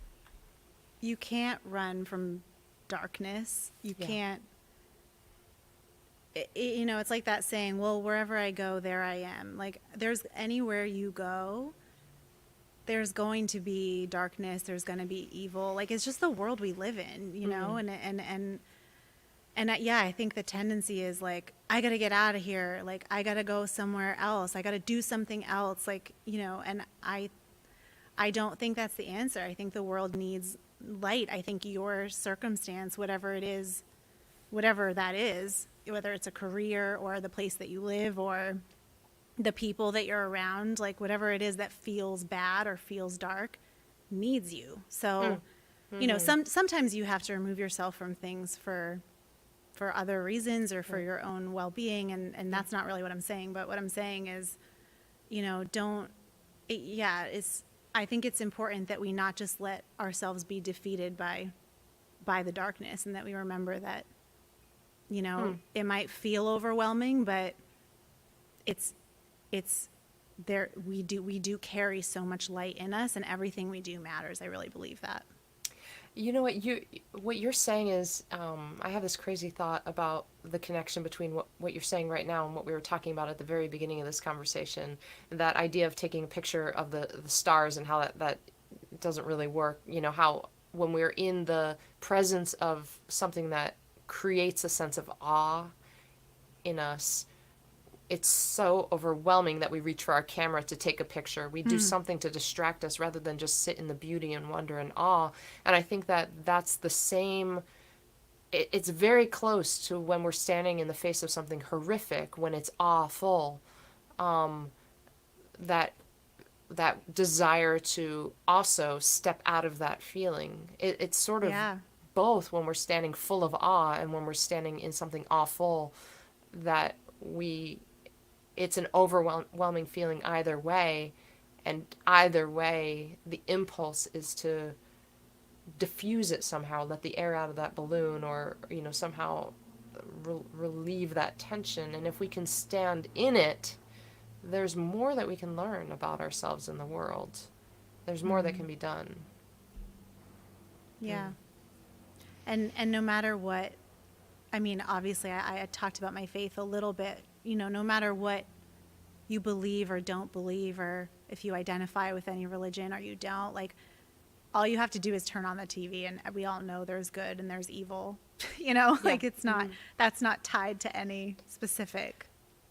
you can't run from darkness. You Yeah. can't, it's like that saying, well, wherever I go, there I am. Like, there's anywhere you go, there's going to be darkness, there's going to be evil. Like, it's just the world we live in, you know? Yeah, I think the tendency is like, I got to get out of here. Like, I got to go somewhere else. I got to do something else. Like, and I don't think that's the answer. I think the world needs light. I think your circumstance, whatever it is, whatever that is, whether it's a career or the place that you live or the people that you're around, like whatever it is that feels bad or feels dark, needs you. So, sometimes you have to remove yourself from things for other reasons or for your own well-being, and that's not really what I'm saying. But what I'm saying is, I think it's important that we not just let ourselves be defeated by the darkness, and that we remember that, it might feel overwhelming, but it's there. We do carry so much light in us, and everything we do matters. I really believe that. You know what you're saying is, I have this crazy thought about the connection between what you're saying right now and what we were talking about at the very beginning of this conversation. That idea of taking a picture of the stars and how that doesn't really work. How when we're in the presence of something that creates a sense of awe in us, it's so overwhelming that we reach for our camera to take a picture. We do something to distract us rather than just sit in the beauty and wonder and awe. And I think that that's the same it's very close to when we're standing in the face of something horrific, when it's awful, that that desire to also step out of that feeling. It's sort of Yeah. both when we're standing full of awe and when we're standing in something awful, that it's an overwhelming feeling either way, and either way the impulse is to diffuse it somehow, let the air out of that balloon, or somehow relieve that tension. And if we can stand in it, there's more that we can learn about ourselves in the world. There's more that can be done. Yeah. And no matter what, I mean, obviously I talked about my faith a little bit, no matter what you believe or don't believe, or if you identify with any religion or you don't, like, all you have to do is turn on the TV, and we all know there's good and there's evil, like, it's not, that's not tied to any specific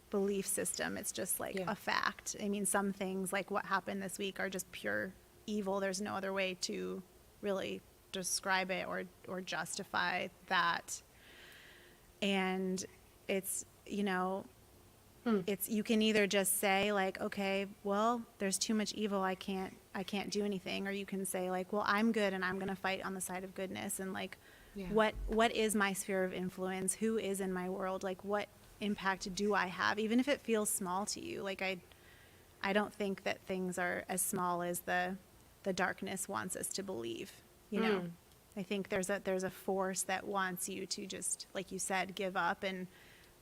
belief system. It's just like a fact. I mean, some things like what happened this week are just pure evil. There's no other way to really describe it or justify that. And it's, it's, you can either just say like, okay, well, there's too much evil, I can't do anything. Or you can say like, well, I'm good and I'm going to fight on the side of goodness. And like, what is my sphere of influence? Who is in my world? Like, what impact do I have? Even if it feels small to you. Like, I don't think that things are as small as the darkness wants us to believe, I think there's a force that wants you to just, like you said, give up and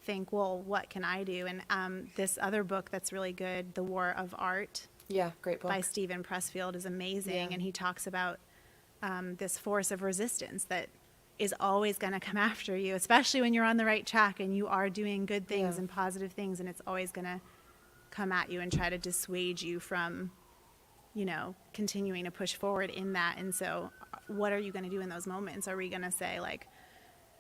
think, well, what can I do? And this other book that's really good, The War of Art. Yeah, great book. By Stephen Pressfield is amazing. Yeah. And he talks about this force of resistance that is always going to come after you, especially when you're on the right track and you are doing good things and positive things, and it's always going to come at you and try to dissuade you from, continuing to push forward in that. And so what are you going to do in those moments? Are we going to say like,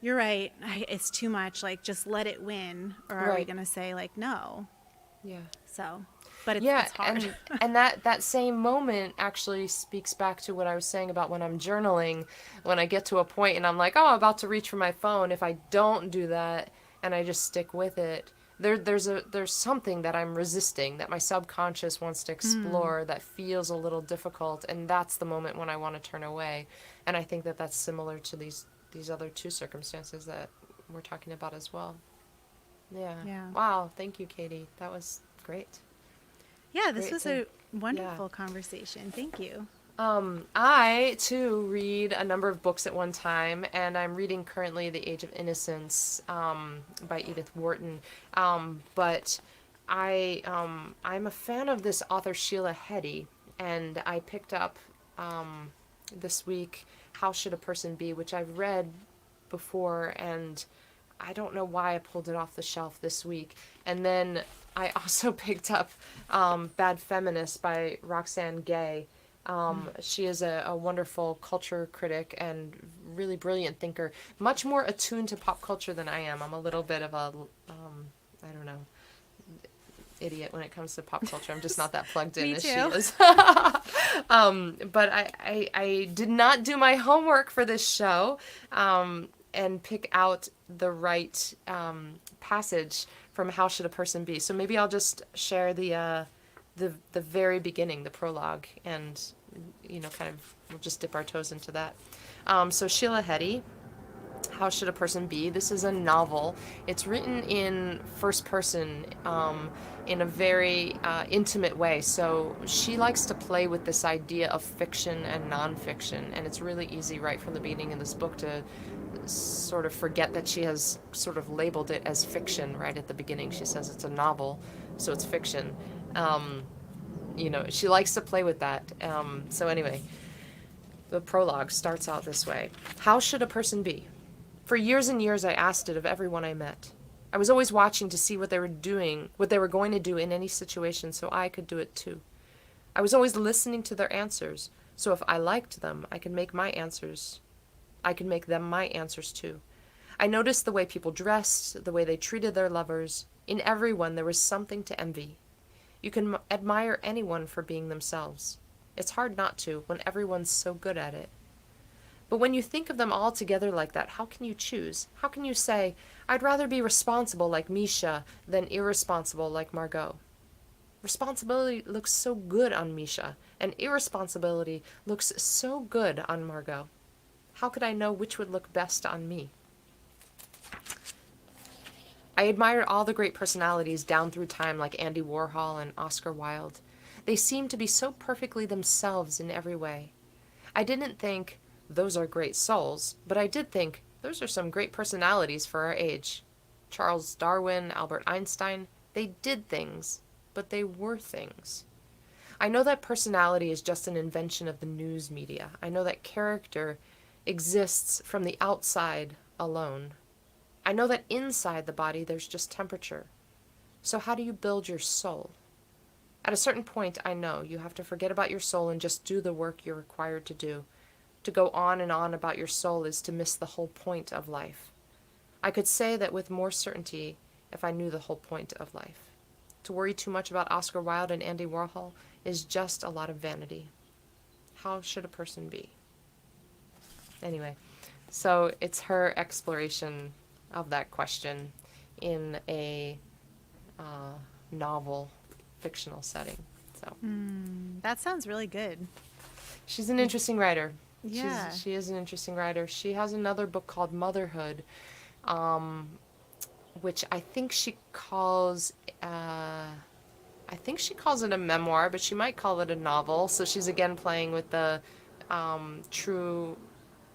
you're right, it's too much, like, just let it win? Or are we going to say like, no? Yeah. So, but it's hard. and that same moment actually speaks back to what I was saying about when I'm journaling. When I get to a point and I'm like, oh, I'm about to reach for my phone, if I don't do that and I just stick with it, there's something that I'm resisting, that my subconscious wants to explore, that feels a little difficult, and that's the moment when I want to turn away. And I think that that's similar to these other two circumstances that we're talking about as well. Yeah. Wow. Thank you, Katie. That was great. Yeah, this was a wonderful conversation. Thank you. I, too, read a number of books at one time, and I'm reading currently The Age of Innocence by Edith Wharton. But I'm a fan of this author, Sheila Heti, and I picked up this week How Should a Person Be, which I've read before, and I don't know why I pulled it off the shelf this week. And then I also picked up Bad Feminist by Roxane Gay. She is a wonderful culture critic and really brilliant thinker, much more attuned to pop culture than I am. I'm a little bit of a, I don't know, idiot when it comes to pop culture. I'm just not that plugged in as she is. But I did not do my homework for this show and pick out the right passage from How Should a Person Be. So maybe I'll just share the very beginning, the prologue, and kind of we'll just dip our toes into that. So Sheila Heti, How Should a Person Be? This is a novel. It's written in first person in a very intimate way. So she likes to play with this idea of fiction and nonfiction, and it's really easy right from the beginning of this book to sort of forget that she has sort of labeled it as fiction right at the beginning. She says it's a novel, so it's fiction. She likes to play with that. So anyway, the prologue starts out this way. How should a person be? For years and years I asked it of everyone I met. I was always watching to see what they were doing, what they were going to do in any situation, so I could do it too. I was always listening to their answers, so if I liked them, I could make them my answers too. I noticed the way people dressed, the way they treated their lovers. In everyone there was something to envy. You can admire anyone for being themselves. It's hard not to when everyone's so good at it. But when you think of them all together like that, how can you choose? How can you say, I'd rather be responsible like Misha than irresponsible like Margot? Responsibility looks so good on Misha, and irresponsibility looks so good on Margot. How could I know which would look best on me? I admired all the great personalities down through time like Andy Warhol and Oscar Wilde. They seemed to be so perfectly themselves in every way. I didn't think, those are great souls, but I did think, those are some great personalities for our age. Charles Darwin, Albert Einstein, they did things, but they were things. I know that personality is just an invention of the news media. I know that character exists from the outside alone. I know that inside the body there's just temperature. So how do you build your soul? At a certain point, I know you have to forget about your soul and just do the work you're required to do. To go on and on about your soul is to miss the whole point of life. I could say that with more certainty if I knew the whole point of life. To worry too much about Oscar Wilde and Andy Warhol is just a lot of vanity. How should a person be? Anyway, so it's her exploration of that question in a novel, fictional setting. So That sounds really good. she's an interesting writer. Yeah. She is an interesting writer. She has another book called Motherhood, which I think she calls it a memoir, but she might call it a novel. So she's again playing with the true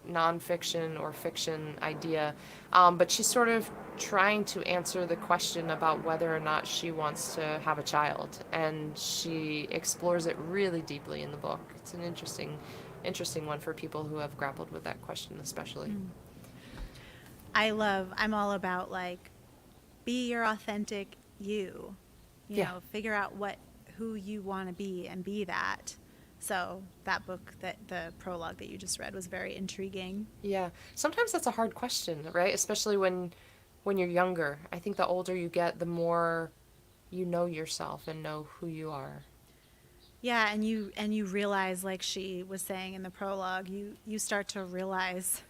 nonfiction or fiction idea, but she's sort of trying to answer the question about whether or not she wants to have a child, and she explores it really deeply in the book. It's an interesting one for people who have grappled with that question especially. I'm all about like, be your authentic you. You know, figure out who you want to be and be that. So that book, that the prologue that you just read, was very intriguing. Yeah. Sometimes that's a hard question, right? Especially when you're younger. I think the older you get, the more you know yourself and know who you are. Yeah, and you realize, like she was saying in the prologue, you start to realize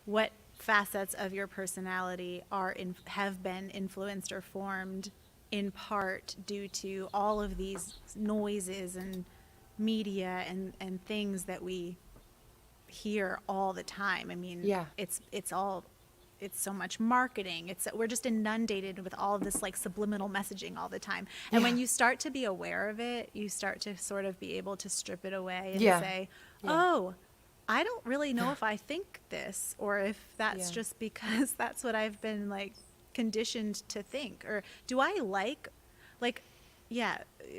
what facets of your personality have been influenced or formed in part due to all of these noises and media and things that we hear all the time. I mean, it's so much marketing. We're just inundated with all of this like subliminal messaging all the time. And when you start to be aware of it, you start to sort of be able to strip it away and say, oh, I don't really know if I think this, or if that's just because that's what I've been like conditioned to think. Or do I like,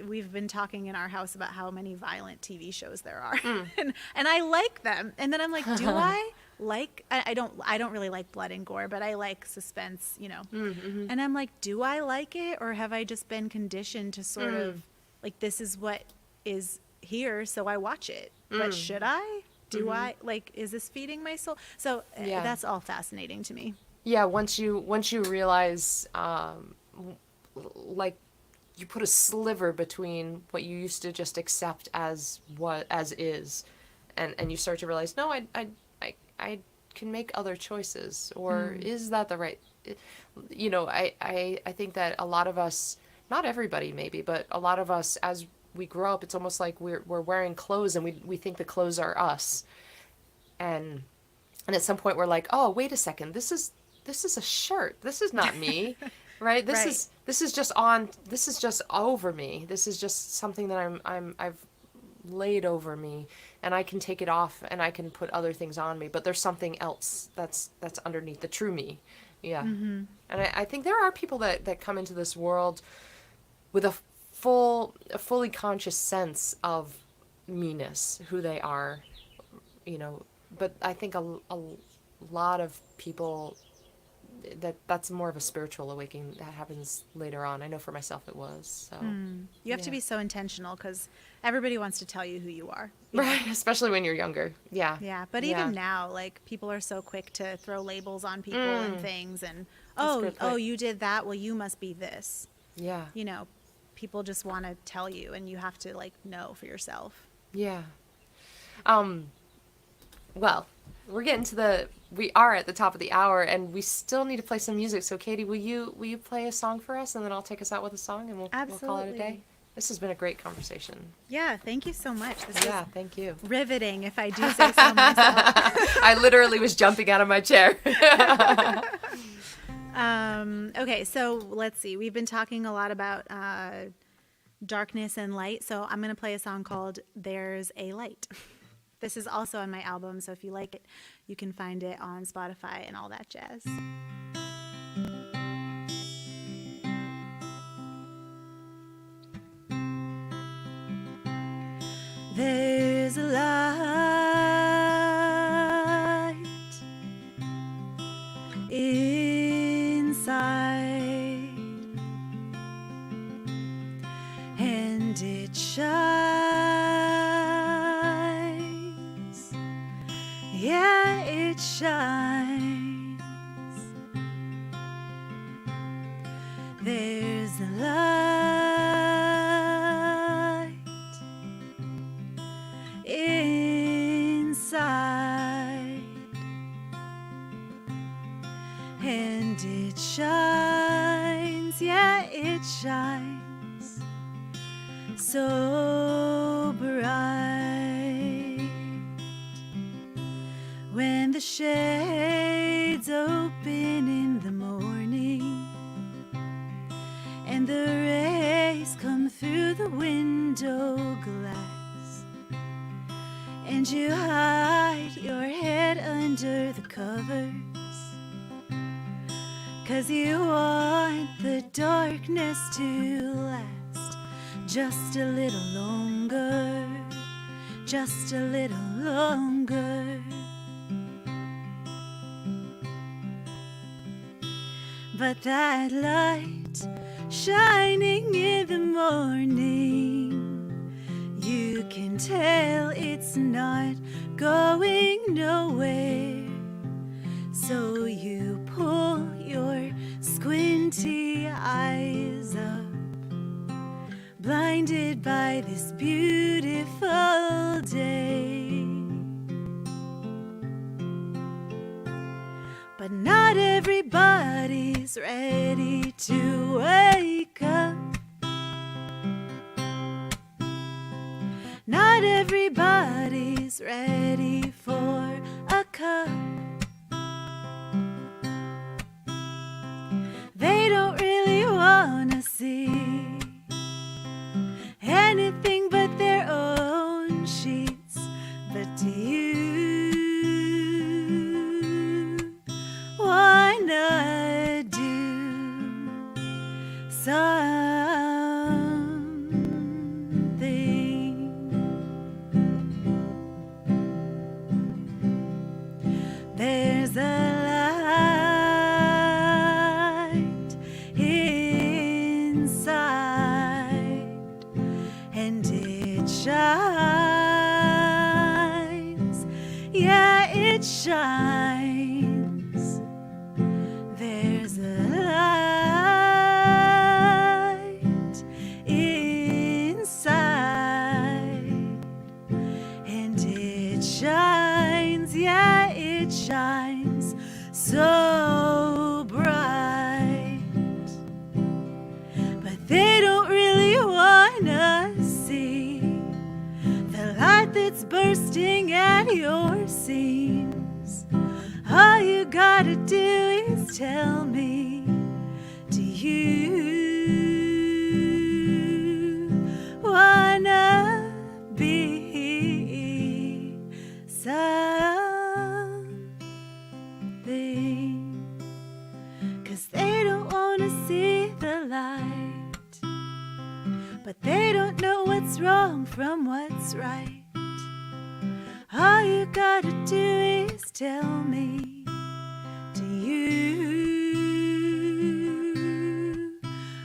we've been talking in our house about how many violent TV shows there are, and I like them. And then I'm like, do I like? I don't really like blood and gore, but I like suspense, you know. And I'm like, do I like it, or have I just been conditioned to sort of like, this is what is here, so I watch it. But should I? Do I like? Is this feeding my soul? So that's all fascinating to me. Yeah, once you realize, like, you put a sliver between what you used to just accept as is, and you start to realize, no, I can make other choices, or is that the right? You know, I think that a lot of us, not everybody maybe, but a lot of us, as we grow up, it's almost like we're wearing clothes, and we think the clothes are us, and at some point we're like, oh, wait a second, this is a shirt, this is not me. Right? This is just over me. This is just something that I've laid over me, and I can take it off and I can put other things on me, but there's something else that's underneath, the true me. Yeah. And I think there are people that come into this world with a fully conscious sense of me-ness, who they are, you know, but I think a lot of people, that's more of a spiritual awakening that happens later on. I know for myself it was. So you have to be so intentional, because everybody wants to tell you who you are, right? Especially when you're younger. Yeah. But even now, like, people are so quick to throw labels on people and things, and oh, you did that, well, you must be this. Yeah. You know, people just want to tell you, and you have to like know for yourself. Yeah. Well, We are at the top of the hour, and we still need to play some music. So, Katie, will you play a song for us, and then I'll take us out with a song, and we'll call it a day? This has been a great conversation. Yeah, thank you so much. This is thank you. Riveting, if I do say so myself. I literally was jumping out of my chair. Okay, so let's see. We've been talking a lot about darkness and light, so I'm going to play a song called There's a Light. This is also on my album, so if you like it, you can find it on Spotify and all that jazz. There's a light inside, and it shines. Yeah, it shines. There's a light inside, and it shines. Yeah, it shines so bright. When the shades open in the morning and the rays come through the window glass, and you hide your head under the covers, 'cause you want the darkness to last just a little longer, just a little longer. But that light shining in the morning, you can tell it's not going nowhere. So you pull your squinty eyes up, blinded by this beautiful day. But not everybody's ready to wake up. Not everybody's ready for a cup. They don't really wanna see anything but their own sheets. But do you wanna do something? There's a light inside, and it shines. Yeah, it shines. There's a light inside, and it shines. Yeah, it shines so bright. But they don't really wanna see the light that's bursting at your seams. All you gotta do is tell me, do you wanna be something? 'Cause they don't wanna see the light, but they don't know what's wrong from what's right. All you gotta do is tell me, do you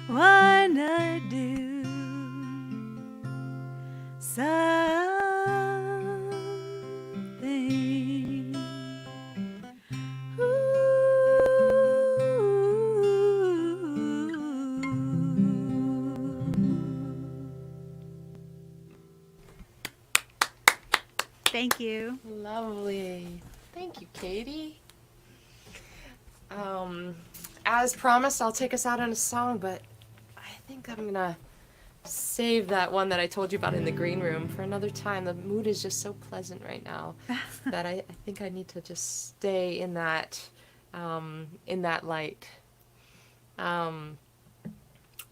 wanna do something? Ooh. Thank you. Lovely. Thank you, Katie. As promised, I'll take us out on a song, but I think I'm gonna save that one that I told you about in the green room for another time. The mood is just so pleasant right now that I think I need to just stay in that light. Maybe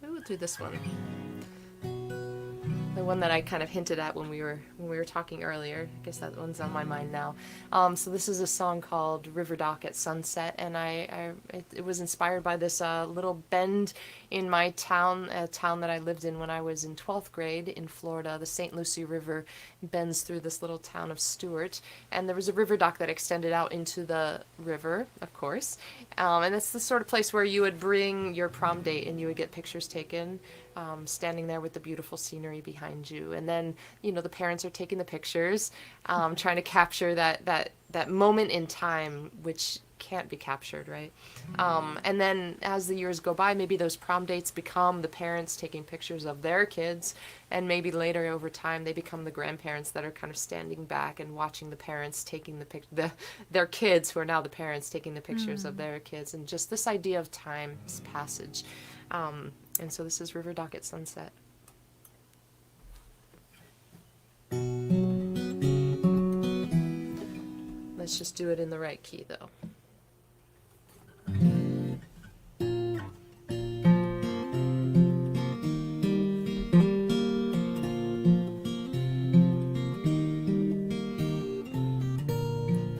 we'll do this one. The one that I kind of hinted at when we were talking earlier. I guess that one's on my mind now. So this is a song called River Dock at Sunset, and it was inspired by this little bend in my town, a town that I lived in when I was in 12th grade in Florida. The St. Lucie River bends through this little town of Stuart, and there was a river dock that extended out into the river, of course. And it's the sort of place where you would bring your prom date and you would get pictures taken. Standing there with the beautiful scenery behind you, and then the parents are taking the pictures, trying to capture that moment in time which can't be captured, right? And then as the years go by, maybe those prom dates become the parents taking pictures of their kids, and maybe later over time they become the grandparents that are kind of standing back and watching the parents taking their kids, who are now the parents, taking the pictures of their kids, and just this idea of time's passage. And so this is River Dock at Sunset. Let's just do it in the right key, though.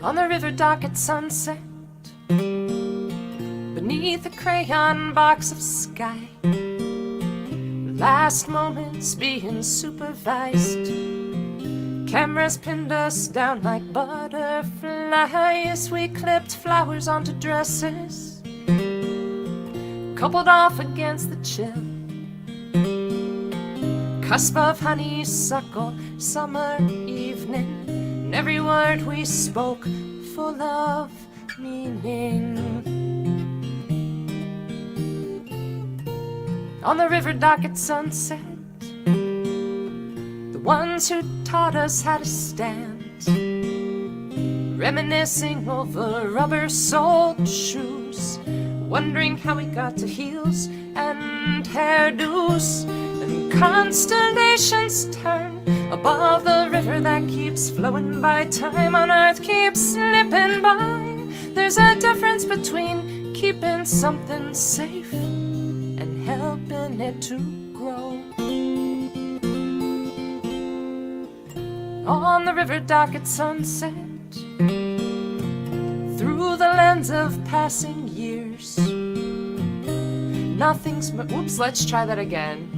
On the river dock at sunset, beneath a crayon box of sky, last moments being supervised. Cameras pinned us down like butterflies. We clipped flowers onto dresses, coupled off against the chill. Cusp of honeysuckle, summer evening, and every word we spoke full of meaning. On the river dock at sunset, the ones who taught us how to stand, reminiscing over rubber-soled shoes, wondering how we got to heels and hairdos. And constellations turn above the river that keeps flowing by. Time on earth keeps slipping by. There's a difference between keeping something safe and helping it to grow. On the river dock at sunset, through the lens of passing years, nothing's... Whoops, let's try that again.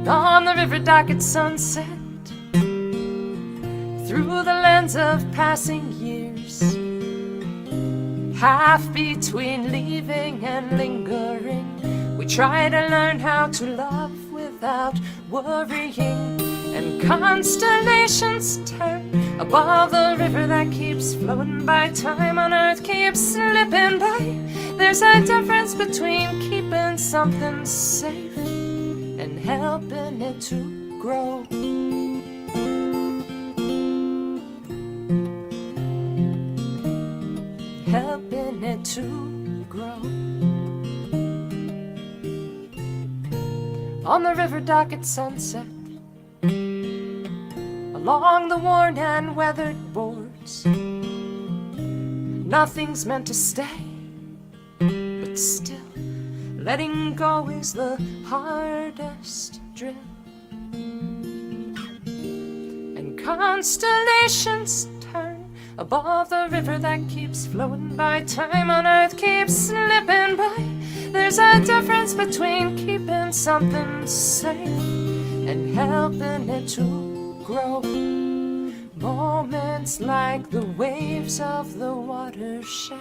On the river dock at sunset, through the lens of passing years, half between leaving and lingering, we try to learn how to love without worrying. And constellations turn above the river that keeps flowing by. Time on earth keeps slipping by. There's a difference between keeping something safe and helping it to grow. Helping it to grow. On the river dock at sunset, along the worn and weathered boards, nothing's meant to stay, but still letting go is the hardest drill. And constellations turn above the river that keeps flowing by. Time on earth keeps slipping by. There's a difference between keeping something safe and helping it to grow. Moments like the waves of the watershed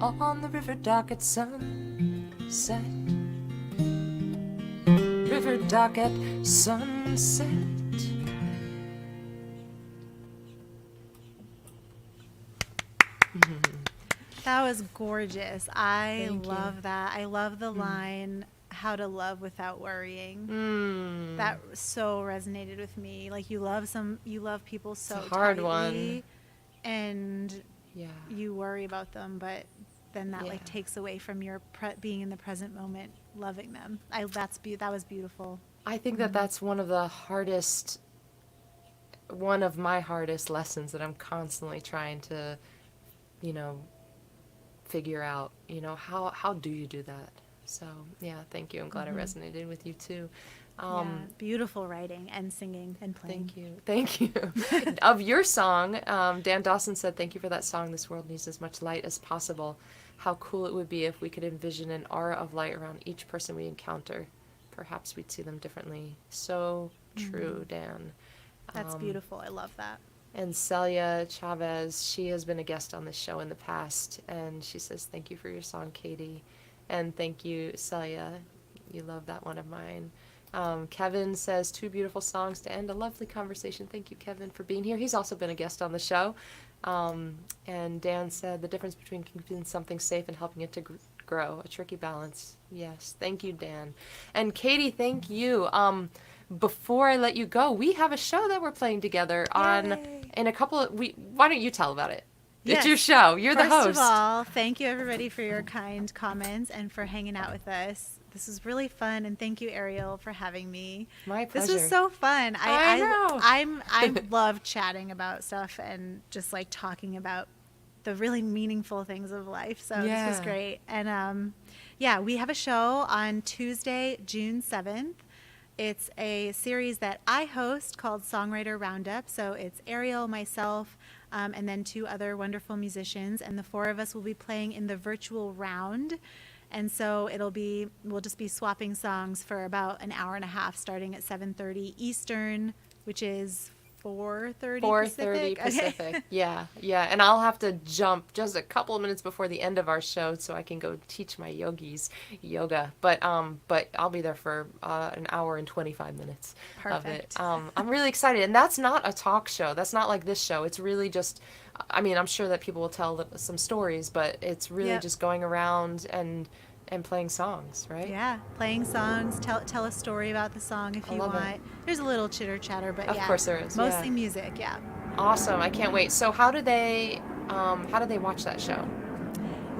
on the river dock at sunset. River dock at sunset. That was gorgeous. I Thank you. love that. I love the line, How to Love Without Worrying. That so resonated with me. Like you love people so it's a hard tightly, one. and Yeah. you worry about them, but then that Yeah. like takes away from your being in the present moment, loving them. That was beautiful. I think that that's one of my hardest lessons that I'm constantly trying to, you know, figure out, you know, how do you do that? So, yeah, thank you. I'm glad it resonated with you too. Yeah, beautiful writing and singing and playing. Thank you. Of your song, Dan Dawson said, "Thank you for that song. This world needs as much light as possible. How cool it would be if we could envision an aura of light around each person we encounter. Perhaps we'd see them differently." So true, Dan. That's beautiful. I love that. And Celia Chavez, she has been a guest on this show in the past, and she says, "Thank you for your song, Katie." And thank you, Celia. You love that one of mine. Kevin says, "2 beautiful songs to end a lovely conversation." Thank you, Kevin, for being here. He's also been a guest on the show. And Dan said, "The difference between keeping something safe and helping it to grow, a tricky balance." Yes, thank you, Dan. And Katie, thank you. Before I let you go, we have a show that we're playing together in a couple of weeks. Why don't you tell about it? Yes. It's your show. You're the host. First of all, thank you everybody for your kind comments and for hanging out with us. This was really fun, and thank you, Arielle, for having me. My pleasure. This was so fun. I know. I love chatting about stuff and just like talking about the really meaningful things of life. So this was great. And we have a show on Tuesday, June 7th. It's a series that I host called Songwriter Roundup. So it's Arielle, myself, and then 2 other wonderful musicians, and the 4 of us will be playing in the virtual round. And so we'll just be swapping songs for about an hour and a half, starting at 7:30 Eastern, which is 4:30 Pacific. Pacific. Okay. Yeah. And I'll have to jump just a couple of minutes before the end of our show so I can go teach my yogis yoga. But I'll be there for an hour and 25 minutes of it. I'm really excited. And that's not a talk show. That's not like this show. It's really just, I mean, I'm sure that people will tell some stories, but it's really just going around and playing songs, right? Yeah, playing songs. Tell a story about the song if you want. There's a little chitter chatter, but of course there is. Mostly music. Yeah. Awesome! I can't wait. So how do they watch that show?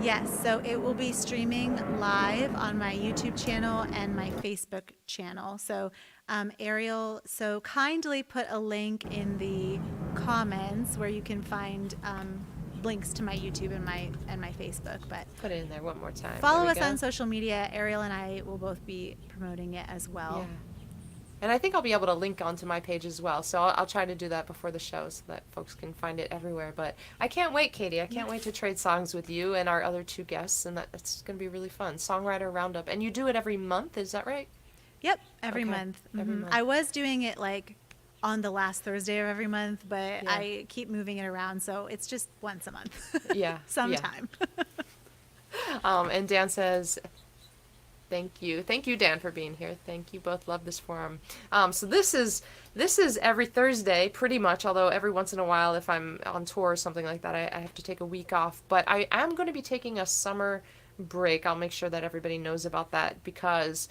Yes, so it will be streaming live on my YouTube channel and my Facebook channel. So Arielle so kindly put a link in the comments where you can find links to my YouTube and my Facebook. But put it in there one more time. Follow us on social media. Arielle and I will both be promoting it as well. Yeah. And I think I'll be able to link onto my page as well. So I'll try to do that before the show so that folks can find it everywhere. But I can't wait, Katie. I can't wait to trade songs with you and our other 2 guests. And that's going to be really fun. Songwriter Roundup. And you do it every month, is that right? Yep, every month. Every month. I was doing it like on the last Thursday of every month, but I keep moving it around. So it's just once a month. Yeah. Sometime. And Dan says... Thank you, Dan, for being here. Thank you both. Love this forum. So this is every Thursday, pretty much. Although every once in a while, if I'm on tour or something like that, I have to take a week off. But I am going to be taking a summer break. I'll make sure that everybody knows about that because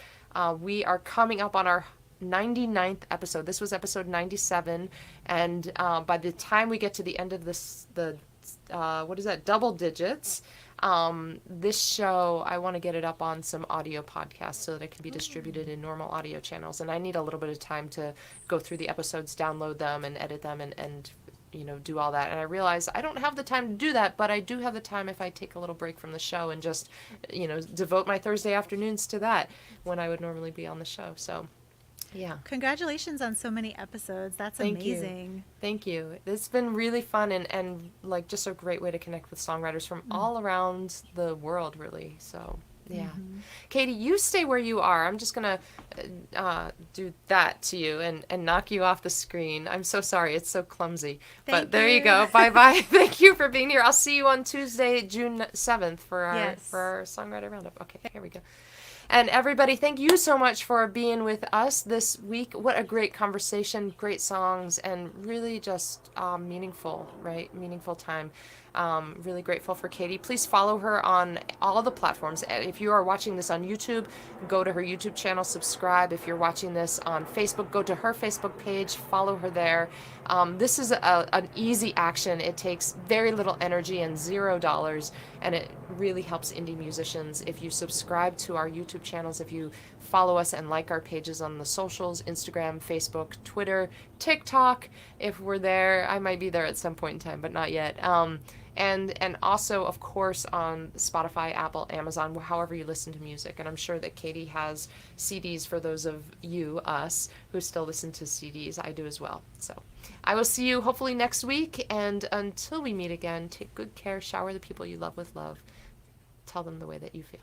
we are coming up on our 99th episode. This was episode 97, and by the time we get to the end of double digits. This show, I want to get it up on some audio podcasts so that it can be distributed in normal audio channels. And I need a little bit of time to go through the episodes, download them, and edit them, and do all that. And I realize I don't have the time to do that, but I do have the time if I take a little break from the show and just, devote my Thursday afternoons to that when I would normally be on the show. So, yeah. Congratulations on so many episodes. That's amazing. Thank you. It's been really fun and like just a great way to connect with songwriters from all around the world, really. So, yeah. Katie, you stay where you are. I'm just going to do that to you and knock you off the screen. I'm so sorry. It's so clumsy. But there you go. Bye-bye. Thank you for being here. I'll see you on Tuesday, June 7th for our Songwriter Roundup. Okay, here we go. And everybody, thank you so much for being with us this week. What a great conversation, great songs, and really just meaningful, right? Meaningful time. Really grateful for Katie. Please follow her on all the platforms. If you are watching this on YouTube, go to her YouTube channel, subscribe. If you're watching this on Facebook, go to her Facebook page, follow her there. This is an easy action. It takes very little energy and $0, and it really helps indie musicians. If you subscribe to our YouTube channels, if you follow us and like our pages on the socials, Instagram, Facebook, Twitter, TikTok, if we're there. I might be there at some point in time, but not yet. And also, of course, on Spotify, Apple, Amazon, however you listen to music. And I'm sure that Katie has CDs for those of you, us, who still listen to CDs. I do as well. So I will see you hopefully next week. And until we meet again, take good care, shower the people you love with love, tell them the way that you feel.